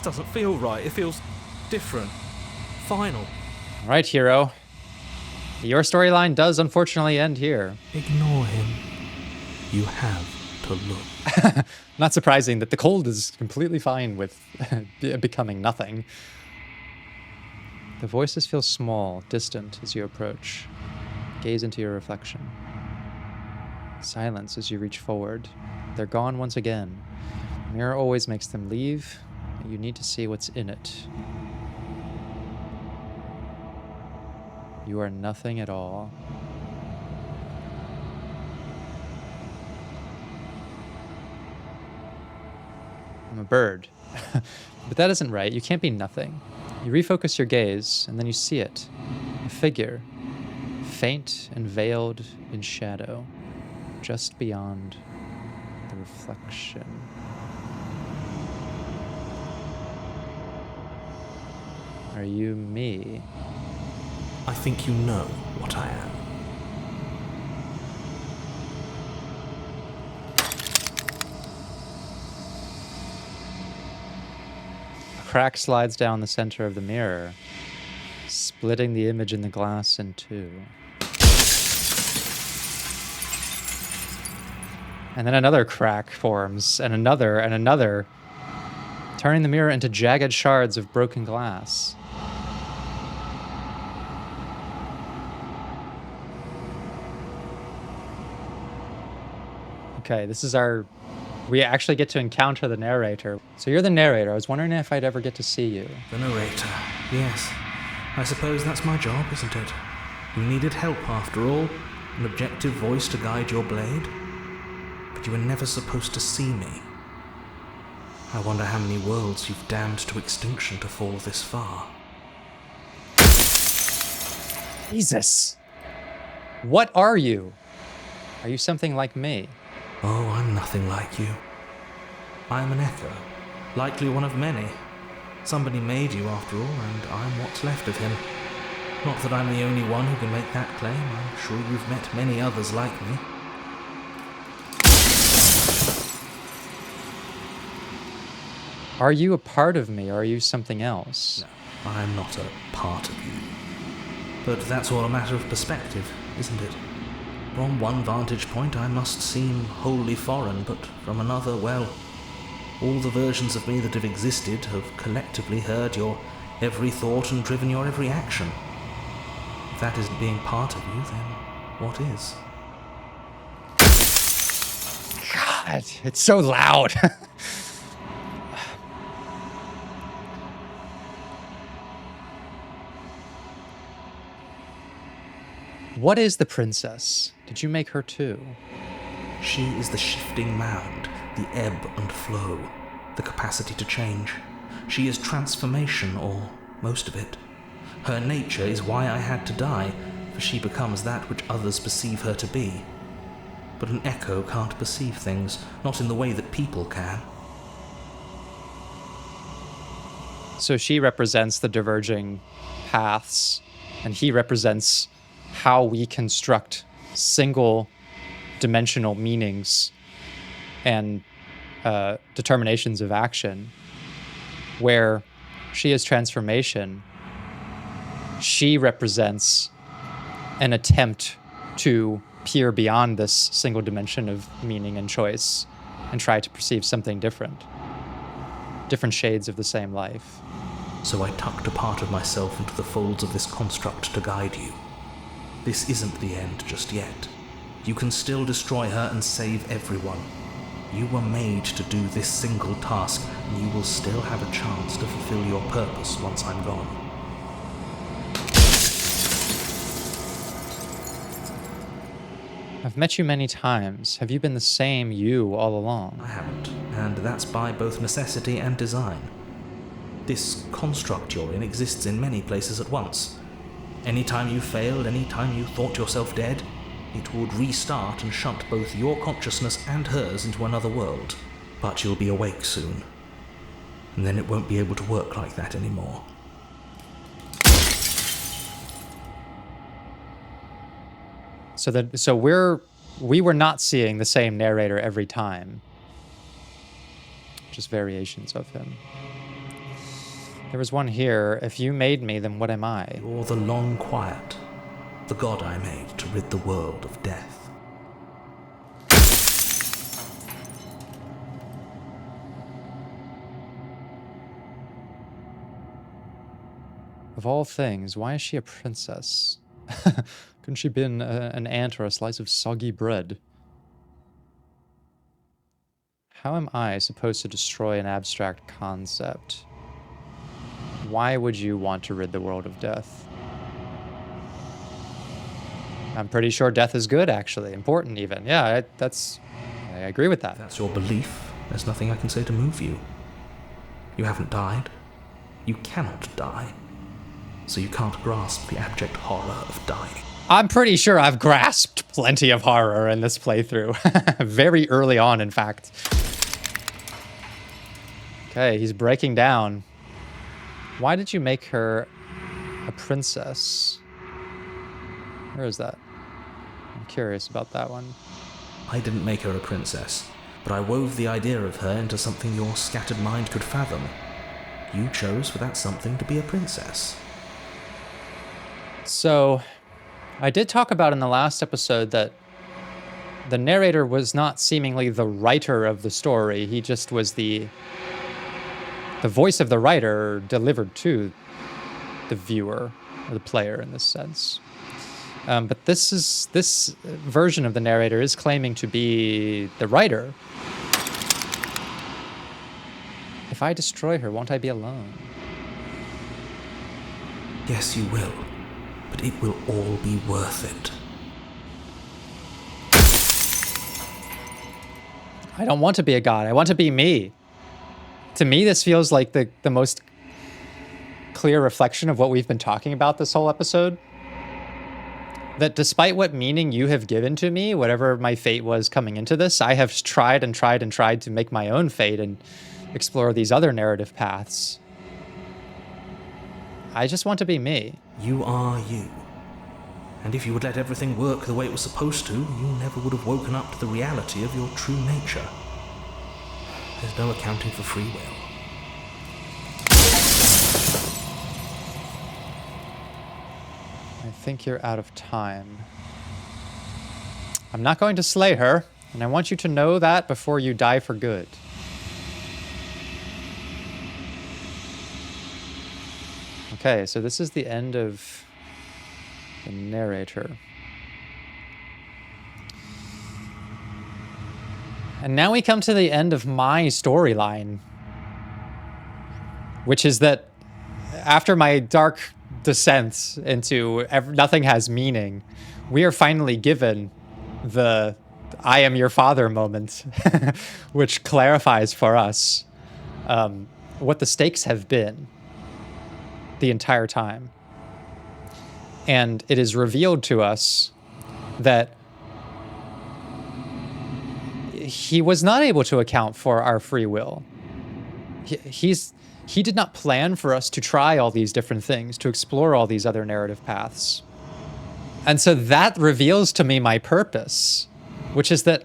doesn't feel right. It feels different. Final. All right, hero. Your storyline does unfortunately end here. Ignore him. You have to look. Not surprising that the cold is completely fine with becoming nothing. The voices feel small, distant as you approach. Gaze into your reflection. Silence as you reach forward. They're gone once again. The mirror always makes them leave. You need to see what's in it. You are nothing at all. I'm a bird. But that isn't right. You can't be nothing. You refocus your gaze, and then you see it. A figure, faint and veiled in shadow, just beyond the reflection. Are you me? I think you know what I am. A crack slides down the center of the mirror, splitting the image in the glass in two. And then another crack forms, and another, turning the mirror into jagged shards of broken glass. Okay, we actually get to encounter the narrator. So you're the narrator. I was wondering if I'd ever get to see you. The narrator, yes. I suppose that's my job, isn't it? You needed help after all, an objective voice to guide your blade. But you were never supposed to see me. I wonder how many worlds you've damned to extinction to fall this far. Jesus! What are you? Are you something like me? Oh, I'm nothing like you. I'm an echo, likely one of many. Somebody made you after all, and I'm what's left of him. Not that I'm the only one who can make that claim. I'm sure you've met many others like me. Are you a part of me, or are you something else? No, I'm not a part of you. But that's all a matter of perspective, isn't it? From one vantage point I must seem wholly foreign, but from another, well, all the versions of me that have existed have collectively heard your every thought and driven your every action. If that isn't being part of you, then what is? God, it's so loud. What is the princess? Did you make her too? She is the shifting mound, the ebb and flow, the capacity to change. She is transformation, or most of it. Her nature is why I had to die, for she becomes that which others perceive her to be. But an echo can't perceive things, not in the way that people can. So she represents the diverging paths, and he represents how we construct single dimensional meanings and determinations of action. Where she is transformation, she represents an attempt to peer beyond this single dimension of meaning and choice and try to perceive something different. Different shades of the same life. So I tucked a part of myself into the folds of this construct to guide you. This isn't the end just yet. You can still destroy her and save everyone. You were made to do this single task, and you will still have a chance to fulfill your purpose once I'm gone. I've met you many times. Have you been the same you all along? I haven't, and that's by both necessity and design. This construct you're in exists in many places at once. Anytime you failed, anytime you thought yourself dead, it would restart and shunt both your consciousness and hers into another world. But you'll be awake soon, and then it won't be able to work like that anymore. So we were not seeing the same narrator every time. Just variations of him. There was one here. If you made me, then what am I? You're the long quiet, the god I made to rid the world of death. Of all things, why is she a princess? Couldn't she been an ant or a slice of soggy bread? How am I supposed to destroy an abstract concept? Why would you want to rid the world of death? I'm pretty sure death is good, actually. Important, even. Yeah, I agree with that. If that's your belief, there's nothing I can say to move you. You haven't died. You cannot die. So you can't grasp the abject horror of dying. I'm pretty sure I've grasped plenty of horror in this playthrough. Very early on, in fact. Okay, he's breaking down. Why did you make her a princess? Where is that? I'm curious about that one. I didn't make her a princess, but I wove the idea of her into something your scattered mind could fathom. You chose for that something to be a princess. So, I did talk about in the last episode that the narrator was not seemingly the writer of the story. He just was the voice of the writer delivered to the viewer, or the player in this sense. But this version of the narrator is claiming to be the writer. If I destroy her, won't I be alone? Yes, you will, but it will all be worth it. I don't want to be a god. I want to be me. To me, this feels like the most clear reflection of what we've been talking about this whole episode. That despite what meaning you have given to me, whatever my fate was coming into this, I have tried and tried and tried to make my own fate and explore these other narrative paths. I just want to be me. You are you. And if you would let everything work the way it was supposed to, you never would have woken up to the reality of your true nature. There's no accounting for free will. I think you're out of time. I'm not going to slay her, and I want you to know that before you die for good. Okay, so this is the end of the narrator. And now we come to the end of my storyline, which is that after my dark descent into nothing has meaning, we are finally given the I am your father moment, which clarifies for us what the stakes have been the entire time. And it is revealed to us that he was not able to account for our free will. He did not plan for us to try all these different things, to explore all these other narrative paths. And so that reveals to me my purpose, which is that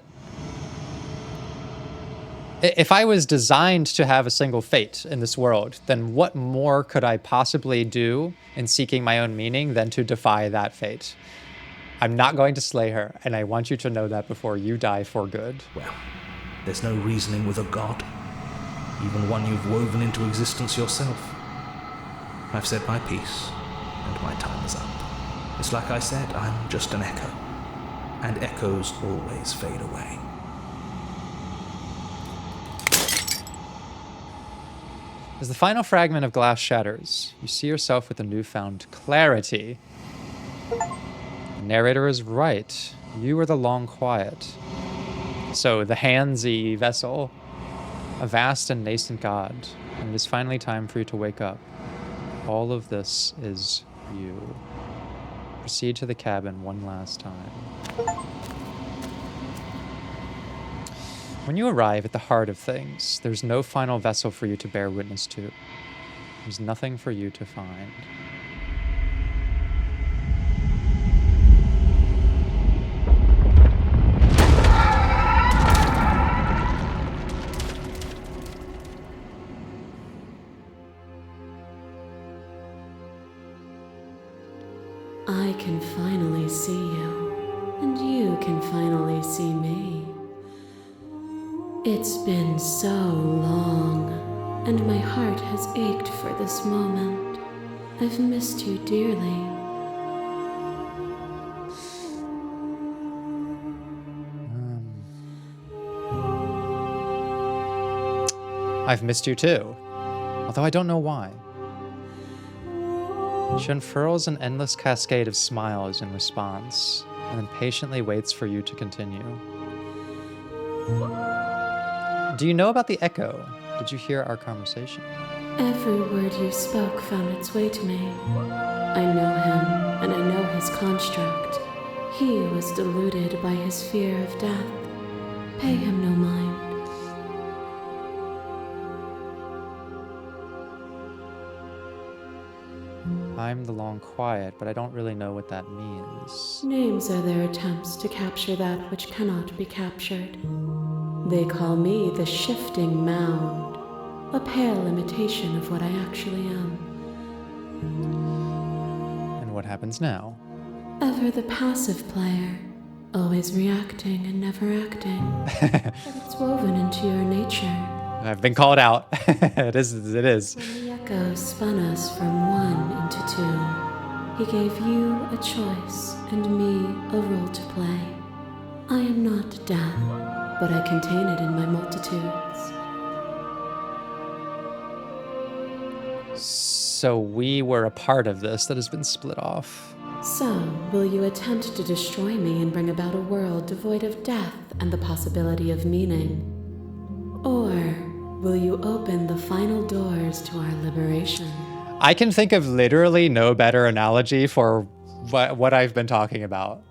if I was designed to have a single fate in this world, then what more could I possibly do in seeking my own meaning than to defy that fate? I'm not going to slay her, and I want you to know that before you die for good. Well, there's no reasoning with a god, even one you've woven into existence yourself. I've said my piece, and my time is up. It's like I said, I'm just an echo, and echoes always fade away. As the final fragment of glass shatters, you see yourself with a newfound clarity. The narrator is right. You are the long quiet. So, the handsy vessel, a vast and nascent god, and it is finally time for you to wake up. All of this is you. Proceed to the cabin one last time. When you arrive at the heart of things, there's no final vessel for you to bear witness to. There's nothing for you to find. I can finally see you, and you can finally see me. It's been so long, and my heart has ached for this moment. I've missed you dearly. I've missed you too, although I don't know why. She unfurls an endless cascade of smiles in response, and then patiently waits for you to continue. Do you know about the echo? Did you hear our conversation? Every word you spoke found its way to me. I know him, and I know his construct. He was deluded by his fear of death. Pay him no mind. I'm the long quiet, but I don't really know what that means. Names are their attempts to capture that which cannot be captured. They call me the shifting mound, a pale imitation of what I actually am. And what happens now? Ever the passive player, always reacting and never acting. But it's woven into your nature. I've been called out. It is. When the echo spun us from one into two, he gave you a choice and me a role to play. I am not death, but I contain it in my multitudes. So we were a part of this that has been split off. So, will you attempt to destroy me and bring about a world devoid of death and the possibility of meaning? Or will you open the final doors to our liberation? I can think of literally no better analogy for what I've been talking about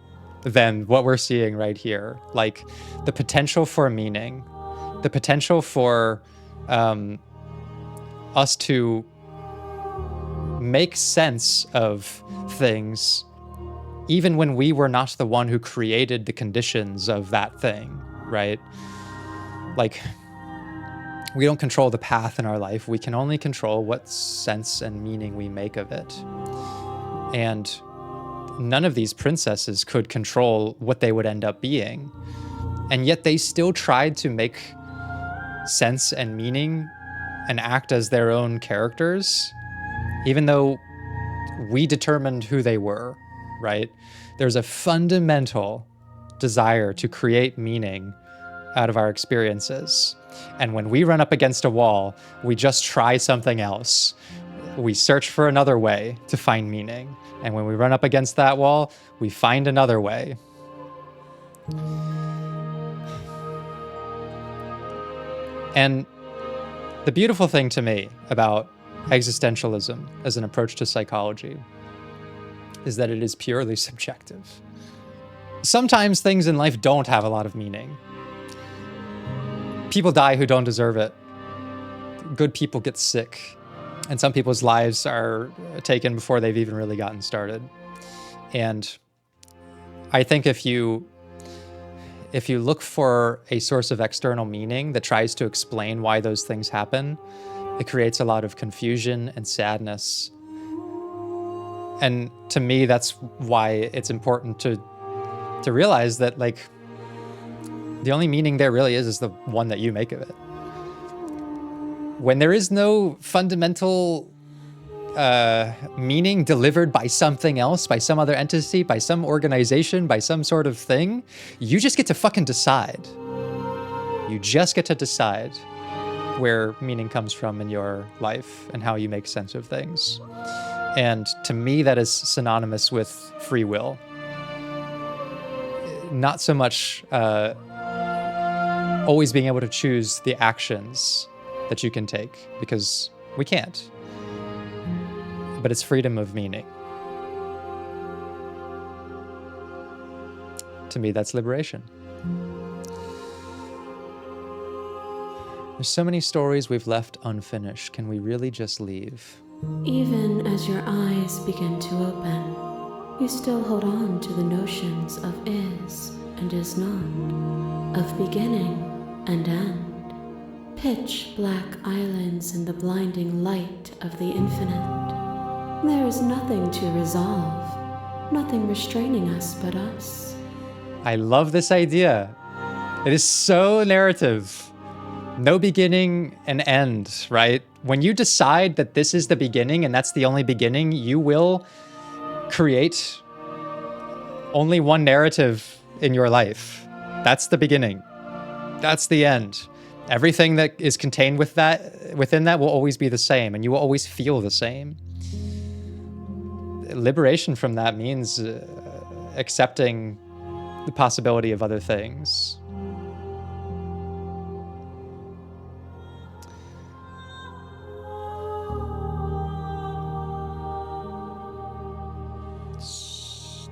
than what we're seeing right here. Like the potential for meaning, the potential for us to make sense of things even when we were not the one who created the conditions of that thing, right? Like, we don't control the path in our life. We can only control what sense and meaning we make of it. And none of these princesses could control what they would end up being. And yet they still tried to make sense and meaning and act as their own characters, even though we determined who they were, right? There's a fundamental desire to create meaning out of our experiences. And when we run up against a wall, we just try something else. We search for another way to find meaning. And when we run up against that wall, we find another way. And the beautiful thing to me about existentialism as an approach to psychology is that it is purely subjective. Sometimes things in life don't have a lot of meaning. People die who don't deserve it. Good people get sick. And some people's lives are taken before they've even really gotten started. And I think if you look for a source of external meaning that tries to explain why those things happen, it creates a lot of confusion and sadness. And to me, that's why it's important to realize that, like, the only meaning there really is the one that you make of it. When there is no fundamental meaning delivered by something else, by some other entity, by some organization, by some sort of thing, you just get to fucking decide. You just get to decide where meaning comes from in your life and how you make sense of things. And to me, that is synonymous with free will. Not so much always being able to choose the actions that you can take, because we can't. But it's freedom of meaning. To me, that's liberation. There's so many stories we've left unfinished. Can we really just leave? Even as your eyes begin to open, you still hold on to the notions of is and is not, of beginning and end. Pitch black islands in the blinding light of the infinite. There is nothing to resolve, nothing restraining us but us. I love this idea. It is so narrative. No beginning and end, right? When you decide that this is the beginning and that's the only beginning, you will create only one narrative in your life. That's the beginning. That's the end. Everything that is contained within that will always be the same, and you will always feel the same. Liberation from that means accepting the possibility of other things.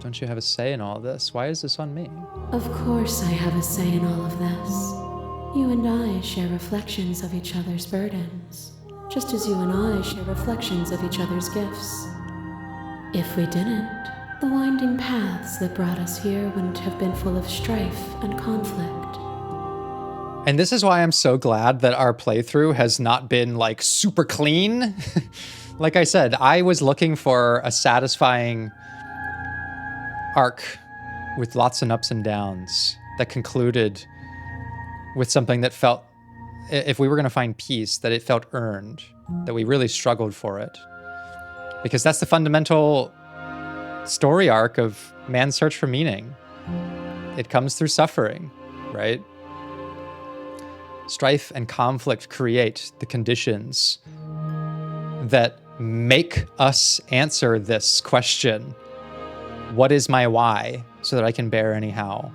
Don't you have a say in all of this? Why is this on me? Of course I have a say in all of this. You and I share reflections of each other's burdens, just as you and I share reflections of each other's gifts. If we didn't, the winding paths that brought us here wouldn't have been full of strife and conflict. And this is why I'm so glad that our playthrough has not been like super clean. Like I said, I was looking for a satisfying arc with lots of ups and downs that concluded with something that felt, if we were going to find peace, that it felt earned, that we really struggled for it. Because that's the fundamental story arc of man's search for meaning. It comes through suffering, right? Strife and conflict create the conditions that make us answer this question. What is my why? So that I can bear anyhow.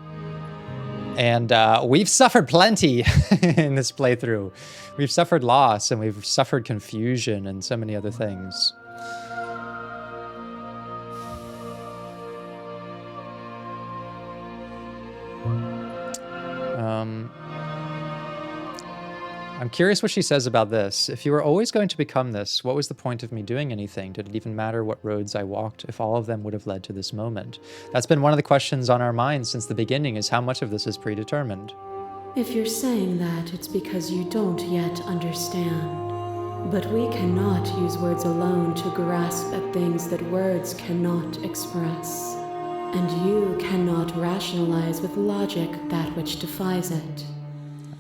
And we've suffered plenty in this playthrough. We've suffered loss and we've suffered confusion and so many other things. I'm curious what she says about this. If you were always going to become this, what was the point of me doing anything? Did it even matter what roads I walked if all of them would have led to this moment? That's been one of the questions on our minds since the beginning, is how much of this is predetermined? If you're saying that, it's because you don't yet understand. But we cannot use words alone to grasp at things that words cannot express. And you cannot rationalize with logic that which defies it.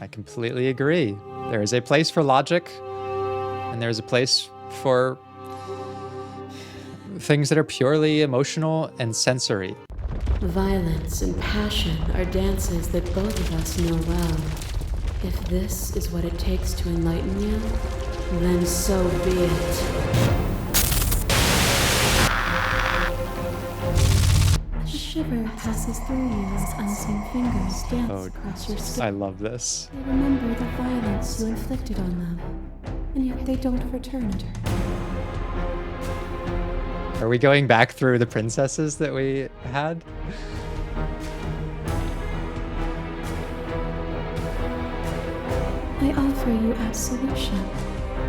I completely agree. There is a place for logic, and there's a place for things that are purely emotional and sensory. Violence and passion are dances that both of us know well. If this is what it takes to enlighten you, then so be it. A shiver passes through you as unseen fingers dance across your skin. I love this. They remember the violence you inflicted on them, and yet they don't return it. Are we going back through the princesses that we had? I offer you absolution,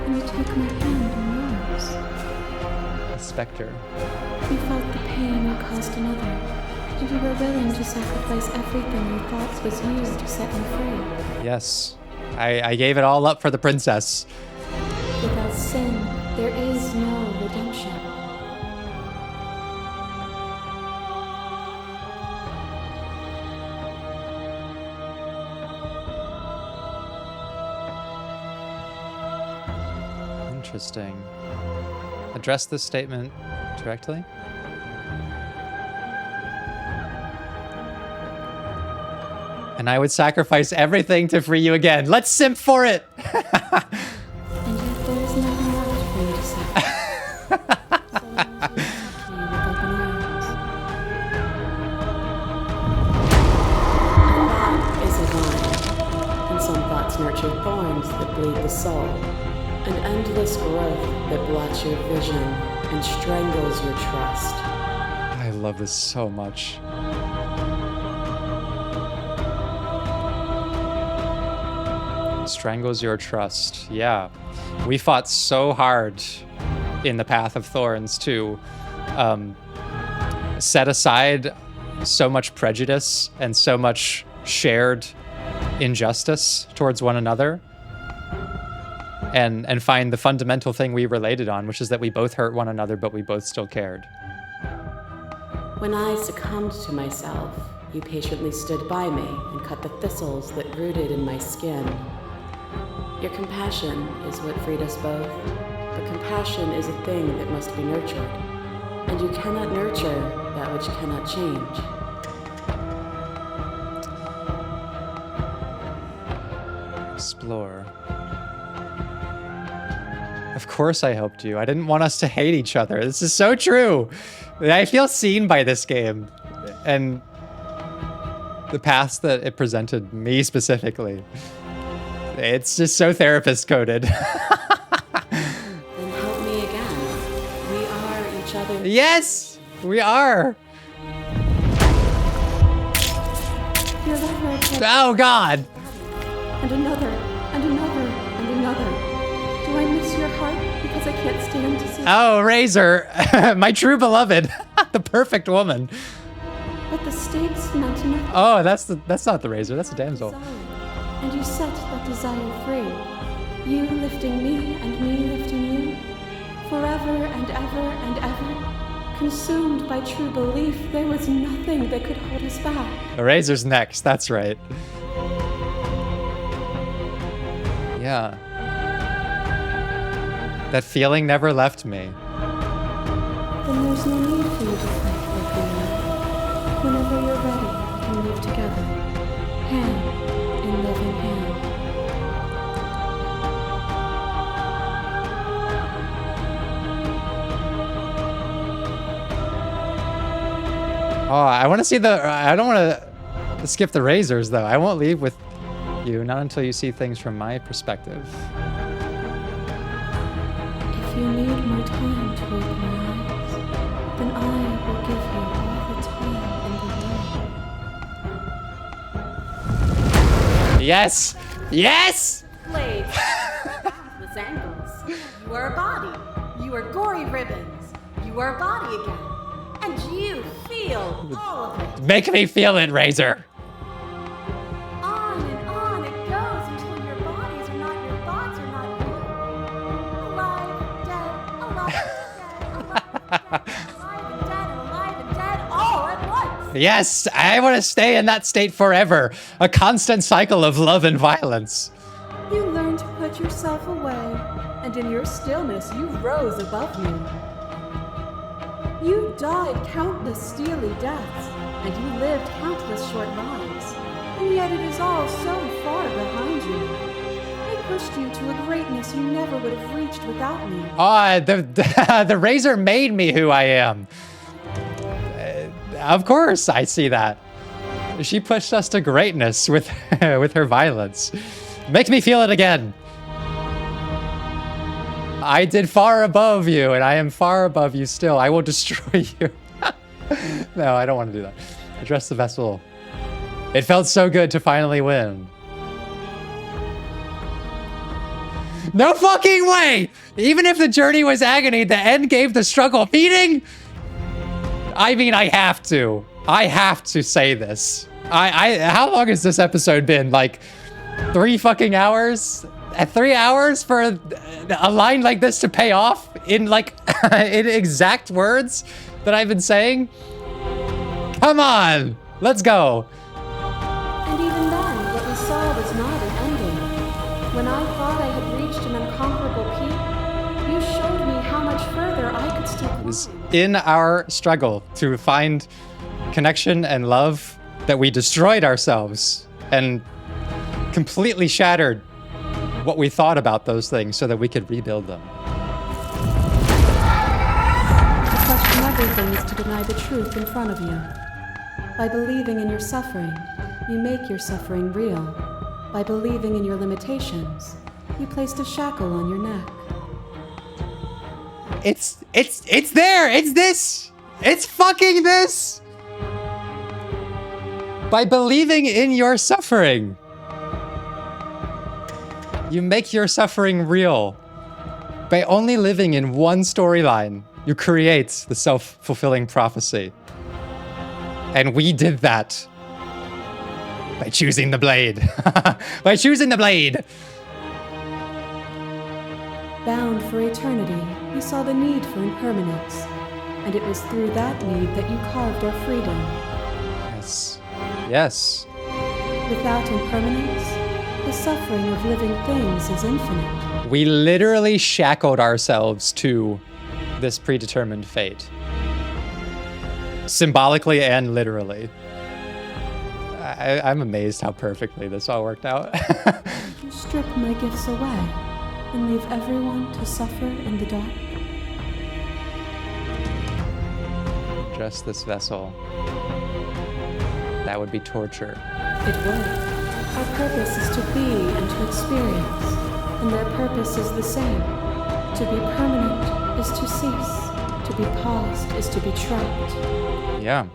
and you take my hand in yours. A spectre. You felt the pain you caused another, and you were willing to sacrifice everything you thought was you to set me free. Yes. I gave it all up for the princess. Without sin, there is no redemption. Interesting. Address this statement directly. And I would sacrifice everything to free you again. Let's simp for it! And yet there is nothing left for you to sacrifice. So long as we accept you with open arms. A thought is a vine, and some thoughts nurture thorns that bleed the soul. An endless growth that blots your vision and strangles your trust. I love this so much. Strangles your trust. Yeah. We fought so hard in the Path of Thorns to set aside so much prejudice and so much shared injustice towards one another. And find the fundamental thing we related on, which is that we both hurt one another, but we both still cared. When I succumbed to myself, you patiently stood by me and cut the thistles that rooted in my skin. Your compassion is what freed us both, but compassion is a thing that must be nurtured, and you cannot nurture that which cannot change. Explore. Of course I helped you. I didn't want us to hate each other. This is so true. I feel seen by this game and the paths that it presented me specifically. It's just so therapist coded. Then help me again. We are each other. Yes, we are. Oh, God. And another, and another, and another. Do I miss your heart because I can't stand to see? Oh, Razor, my true beloved, the perfect woman. But the stakes meant nothing. Oh, that's not the Razor, that's the damsel. Desire. And you set that desire free. You lifting me and me lifting you. Forever and ever and ever. Consumed by true belief, there was nothing that could hold us back. The Razor's next, that's right. Yeah. That feeling never left me. Then there's no need for you to fight like we are. Whenever you're ready, we can move together. Hand in loving hand. Oh, I want to see I don't want to skip the Razors, though. I won't leave with you, not until you see things from my perspective. If you need more time to open your eyes, then I will give you all the time in the world. Yes! Yes! Blade, boundless angles. You are a body. You are gory ribbons. You are a body again. And you feel all of it. Make me feel it, Razor. On and on it goes until your bodies are not your thoughts are not you. Alive, dead, alive, dead, alive and dead, all at once. Yes, I want to stay in that state forever. A constant cycle of love and violence. You learn to put yourself away, and in your stillness you rose above me. You died countless steely deaths, and you lived countless short lives, and yet it is all so far behind you. I pushed you to a greatness you never would have reached without me. Oh, the Razor made me who I am. Of course, I see that. She pushed us to greatness with her violence. Makes me feel it again. I did far above you, and I am far above you still. I will destroy you. No, I don't want to do that. Address the vessel. It felt so good to finally win. No fucking way! Even if the journey was agony, the end gave the struggle meaning? I mean, I have to. I have to say this. How long has this episode been? Like 3 fucking hours? 3 hours for a line like this to pay off in like in exact words that I've been saying? Come on, let's go. And even then, what we saw was not an ending. When I thought I had reached an unconquerable peak, you showed me how much further I could still climb. In our struggle to find connection and love that we destroyed ourselves and completely shattered what we thought about those things so that we could rebuild them. To question everything is to deny the truth in front of you. By believing in your suffering, you make your suffering real. By believing in your limitations, you placed a shackle on your neck. It's there. It's this. It's fucking this. By believing in your suffering, you make your suffering real. By only living in one storyline, you create the self-fulfilling prophecy. And we did that by choosing the blade. By choosing the blade. Bound for eternity, we saw the need for impermanence. And it was through that need that you carved our freedom. Yes. Yes. Without impermanence, the suffering of living things is infinite. We literally shackled ourselves to this predetermined fate. Symbolically and literally. I'm amazed how perfectly this all worked out. You strip my gifts away and leave everyone to suffer in the dark. Just this vessel. That would be torture. It would. Our purpose is to be and to experience, and their purpose is the same. To be permanent is to cease. To be paused is to be trapped. Yeah.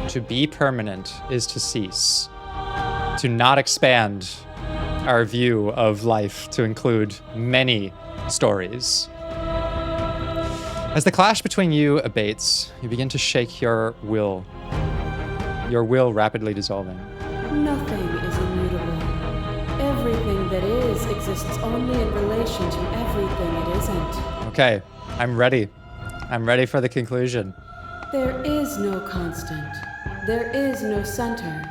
To be permanent is to cease. to not expand our view of life to include many stories. As the clash between you abates, you begin to shake your will rapidly dissolving. Nothing is immutable. Everything that is exists only in relation to everything it isn't. Okay, I'm ready. I'm ready for the conclusion. There is no constant. There is no center.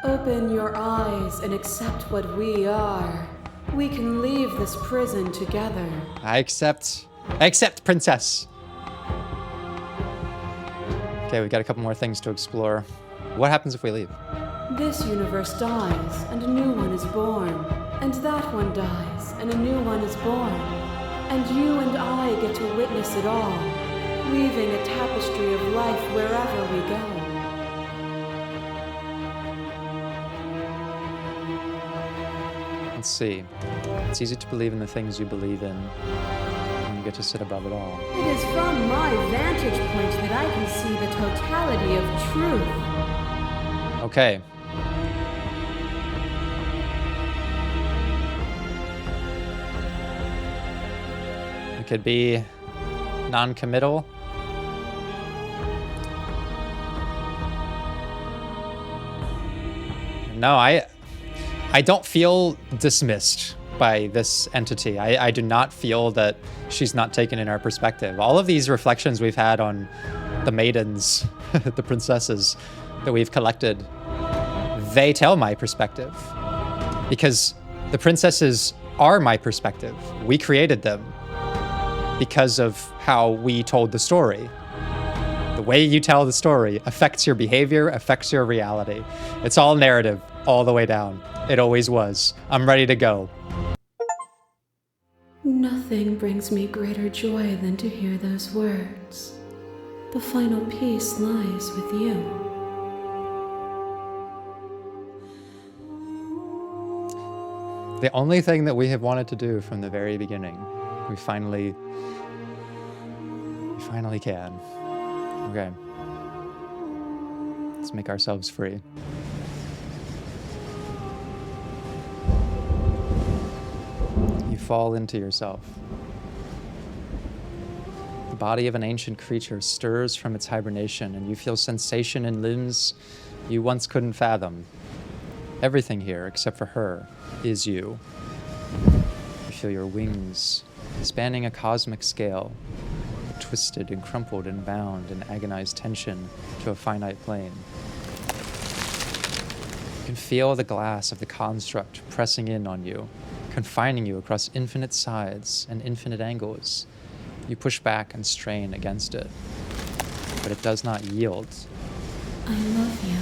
Open your eyes and accept what we are. We can leave this prison together. I accept, princess. Okay, we got a couple more things to explore. What happens if we leave? This universe dies, and a new one is born. And that one dies, and a new one is born. And you and I get to witness it all, weaving a tapestry of life wherever we go. Let's see. It's easy to believe in the things you believe in when you get to sit above it all. It is from my vantage point that I can see the totality of truth. Okay. It could be non-committal. No, I don't feel dismissed by this entity. I do not feel that she's not taken in our perspective. All of these reflections we've had on the maidens, the princesses that we've collected, they tell my perspective. Because the princesses are my perspective. We created them because of how we told the story. The way you tell the story affects your behavior, affects your reality. It's all narrative, all the way down. It always was. I'm ready to go. Nothing brings me greater joy than to hear those words. The final piece lies with you. The only thing that we have wanted to do from the very beginning, we finally can. Okay. Let's make ourselves free. You fall into yourself. The body of an ancient creature stirs from its hibernation, and you feel sensation in limbs you once couldn't fathom. Everything here, except for her, is you. You feel your wings spanning a cosmic scale, twisted and crumpled and bound in agonized tension to a finite plane. You can feel the glass of the construct pressing in on you, confining you across infinite sides and infinite angles. You push back and strain against it, but it does not yield. I love you.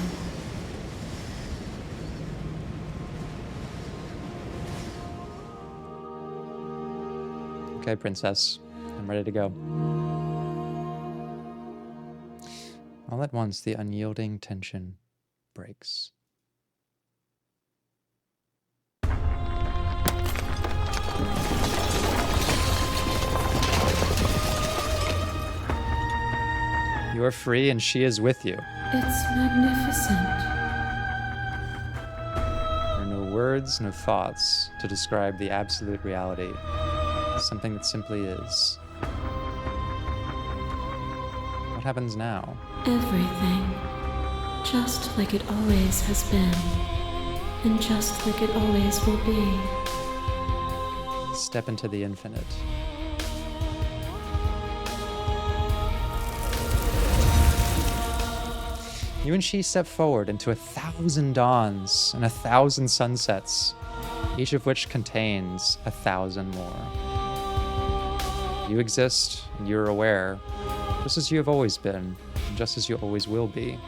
Okay, princess, I'm ready to go. All at once, the unyielding tension breaks. You are free and she is with you. It's magnificent. There are no words, no thoughts to describe the absolute reality. Something that simply is. What happens now? Everything. Just like it always has been. And just like it always will be. Step into the infinite. You and she step forward into 1,000 dawns and 1,000 sunsets, each of which contains 1,000 more. You exist, and you're aware, just as you have always been, and just as you always will be.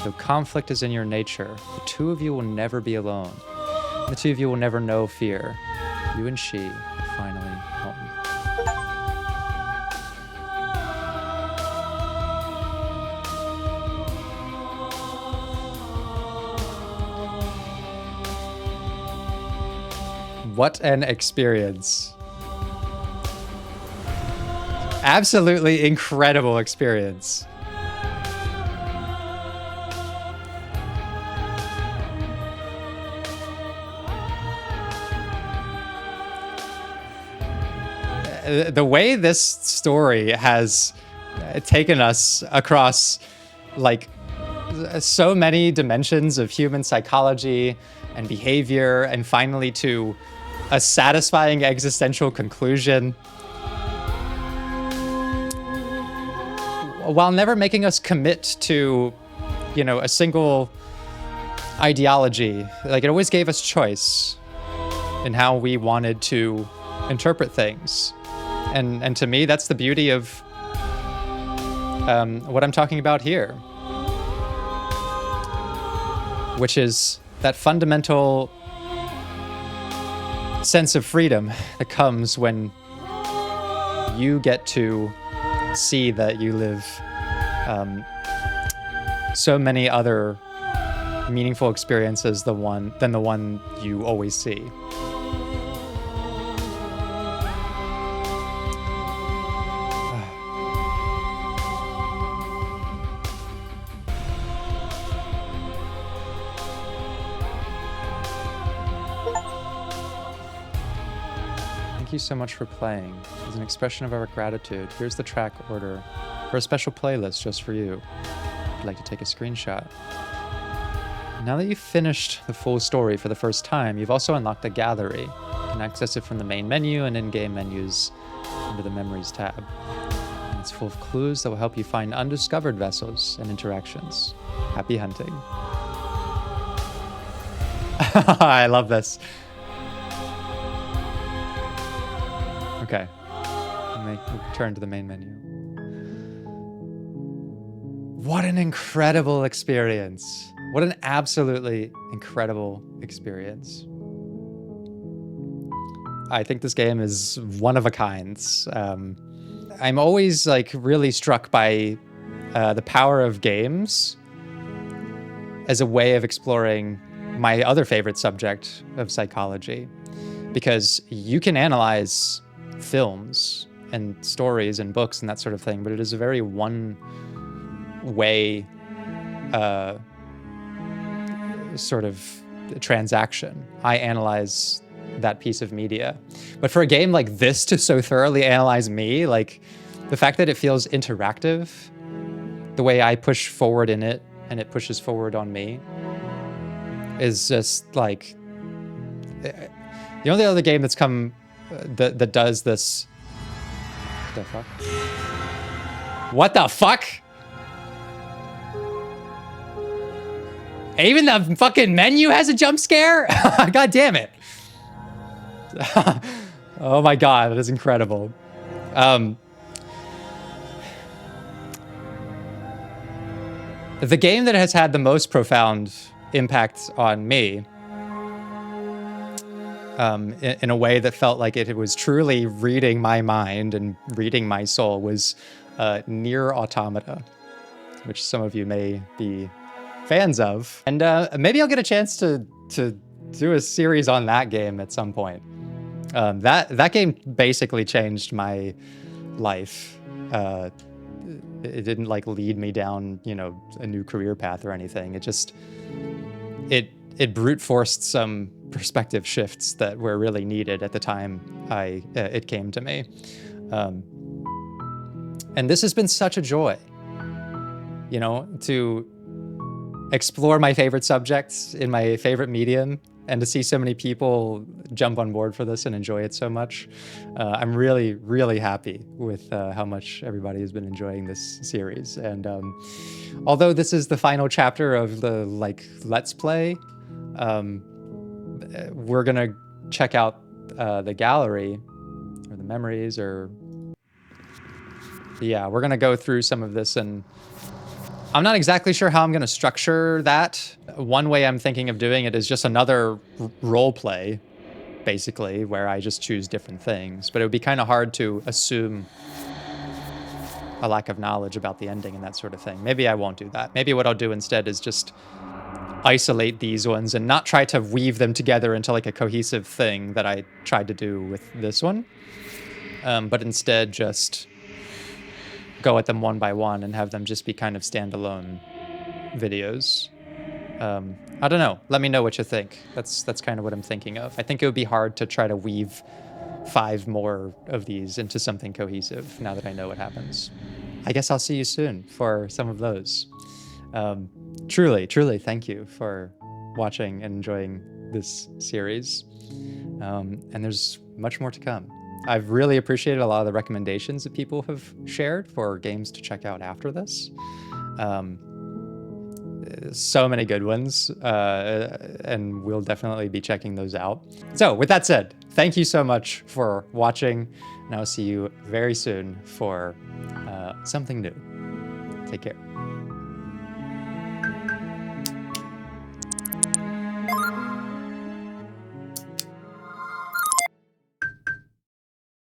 Though conflict is in your nature, the two of you will never be alone. The two of you will never know fear. You and she are finally home. What an experience. Absolutely incredible experience. the way this story has taken us across like so many dimensions of human psychology and behavior, and finally to a satisfying existential conclusion, while never making us commit to, you know, a single ideology. Like, it always gave us choice in how we wanted to interpret things. And to me, that's the beauty of what I'm talking about here, which is that fundamental sense of freedom that comes when you get to see that you live so many other meaningful experiences than the one you always see. Thank you so much for playing. As an expression of our gratitude, here's the track order for a special playlist just for you. If you'd like to take a screenshot. Now that you've finished the full story for the first time, you've also unlocked a gallery. You can access it from the main menu and in-game menus under the Memories tab. And it's full of clues that will help you find undiscovered vessels and interactions. Happy hunting. I love this. Okay, we'll turn to the main menu. What an incredible experience. What an absolutely incredible experience. I think this game is one of a kind. I'm always like really struck by the power of games as a way of exploring my other favorite subject of psychology, because you can analyze films and stories and books and that sort of thing, but it is a very one-way sort of transaction. I analyze that piece of media. But for a game like this to so thoroughly analyze me, like the fact that it feels interactive, the way I push forward in it and it pushes forward on me, is just like the only other game that's come that does this. What the fuck? What the fuck? Even the fucking menu has a jump scare? God damn it. Oh my god, that is incredible. The game that has had the most profound impact on me, in a way that felt like it was truly reading my mind and reading my soul, was Nier Automata, which some of you may be fans of. And maybe I'll get a chance to do a series on that game at some point. That game basically changed my life. It didn't like lead me down, you know, a new career path or anything. It just, it brute forced some perspective shifts that were really needed at the time it came to me. And this has been such a joy, you know, to explore my favorite subjects in my favorite medium, and to see so many people jump on board for this and enjoy it so much. I'm really, really happy with how much everybody has been enjoying this series. And although this is the final chapter of the Let's Play, we're gonna check out the gallery or the memories, or yeah, we're gonna go through some of this, and I'm not exactly sure how I'm gonna structure that. One way I'm thinking of doing it is just another role play, basically, where I just choose different things. But it would be kind of hard to assume a lack of knowledge about the ending and that sort of thing. Maybe I won't do that. Maybe what I'll do instead is just isolate these ones and not try to weave them together into like a cohesive thing that I tried to do with this one. But instead just go at them one by one and have them just be kind of standalone videos. I don't know. Let me know what you think. That's kind of what I'm thinking of. I think it would be hard to try to weave 5 more of these into something cohesive now that I know what happens. I guess I'll see you soon for some of those. Truly, thank you for watching and enjoying this series. And there's much more to come. I've really appreciated a lot of the recommendations that people have shared for games to check out after this. So many good ones, and we'll definitely be checking those out. So with that said, thank you so much for watching, and I'll see you very soon for something new. Take care.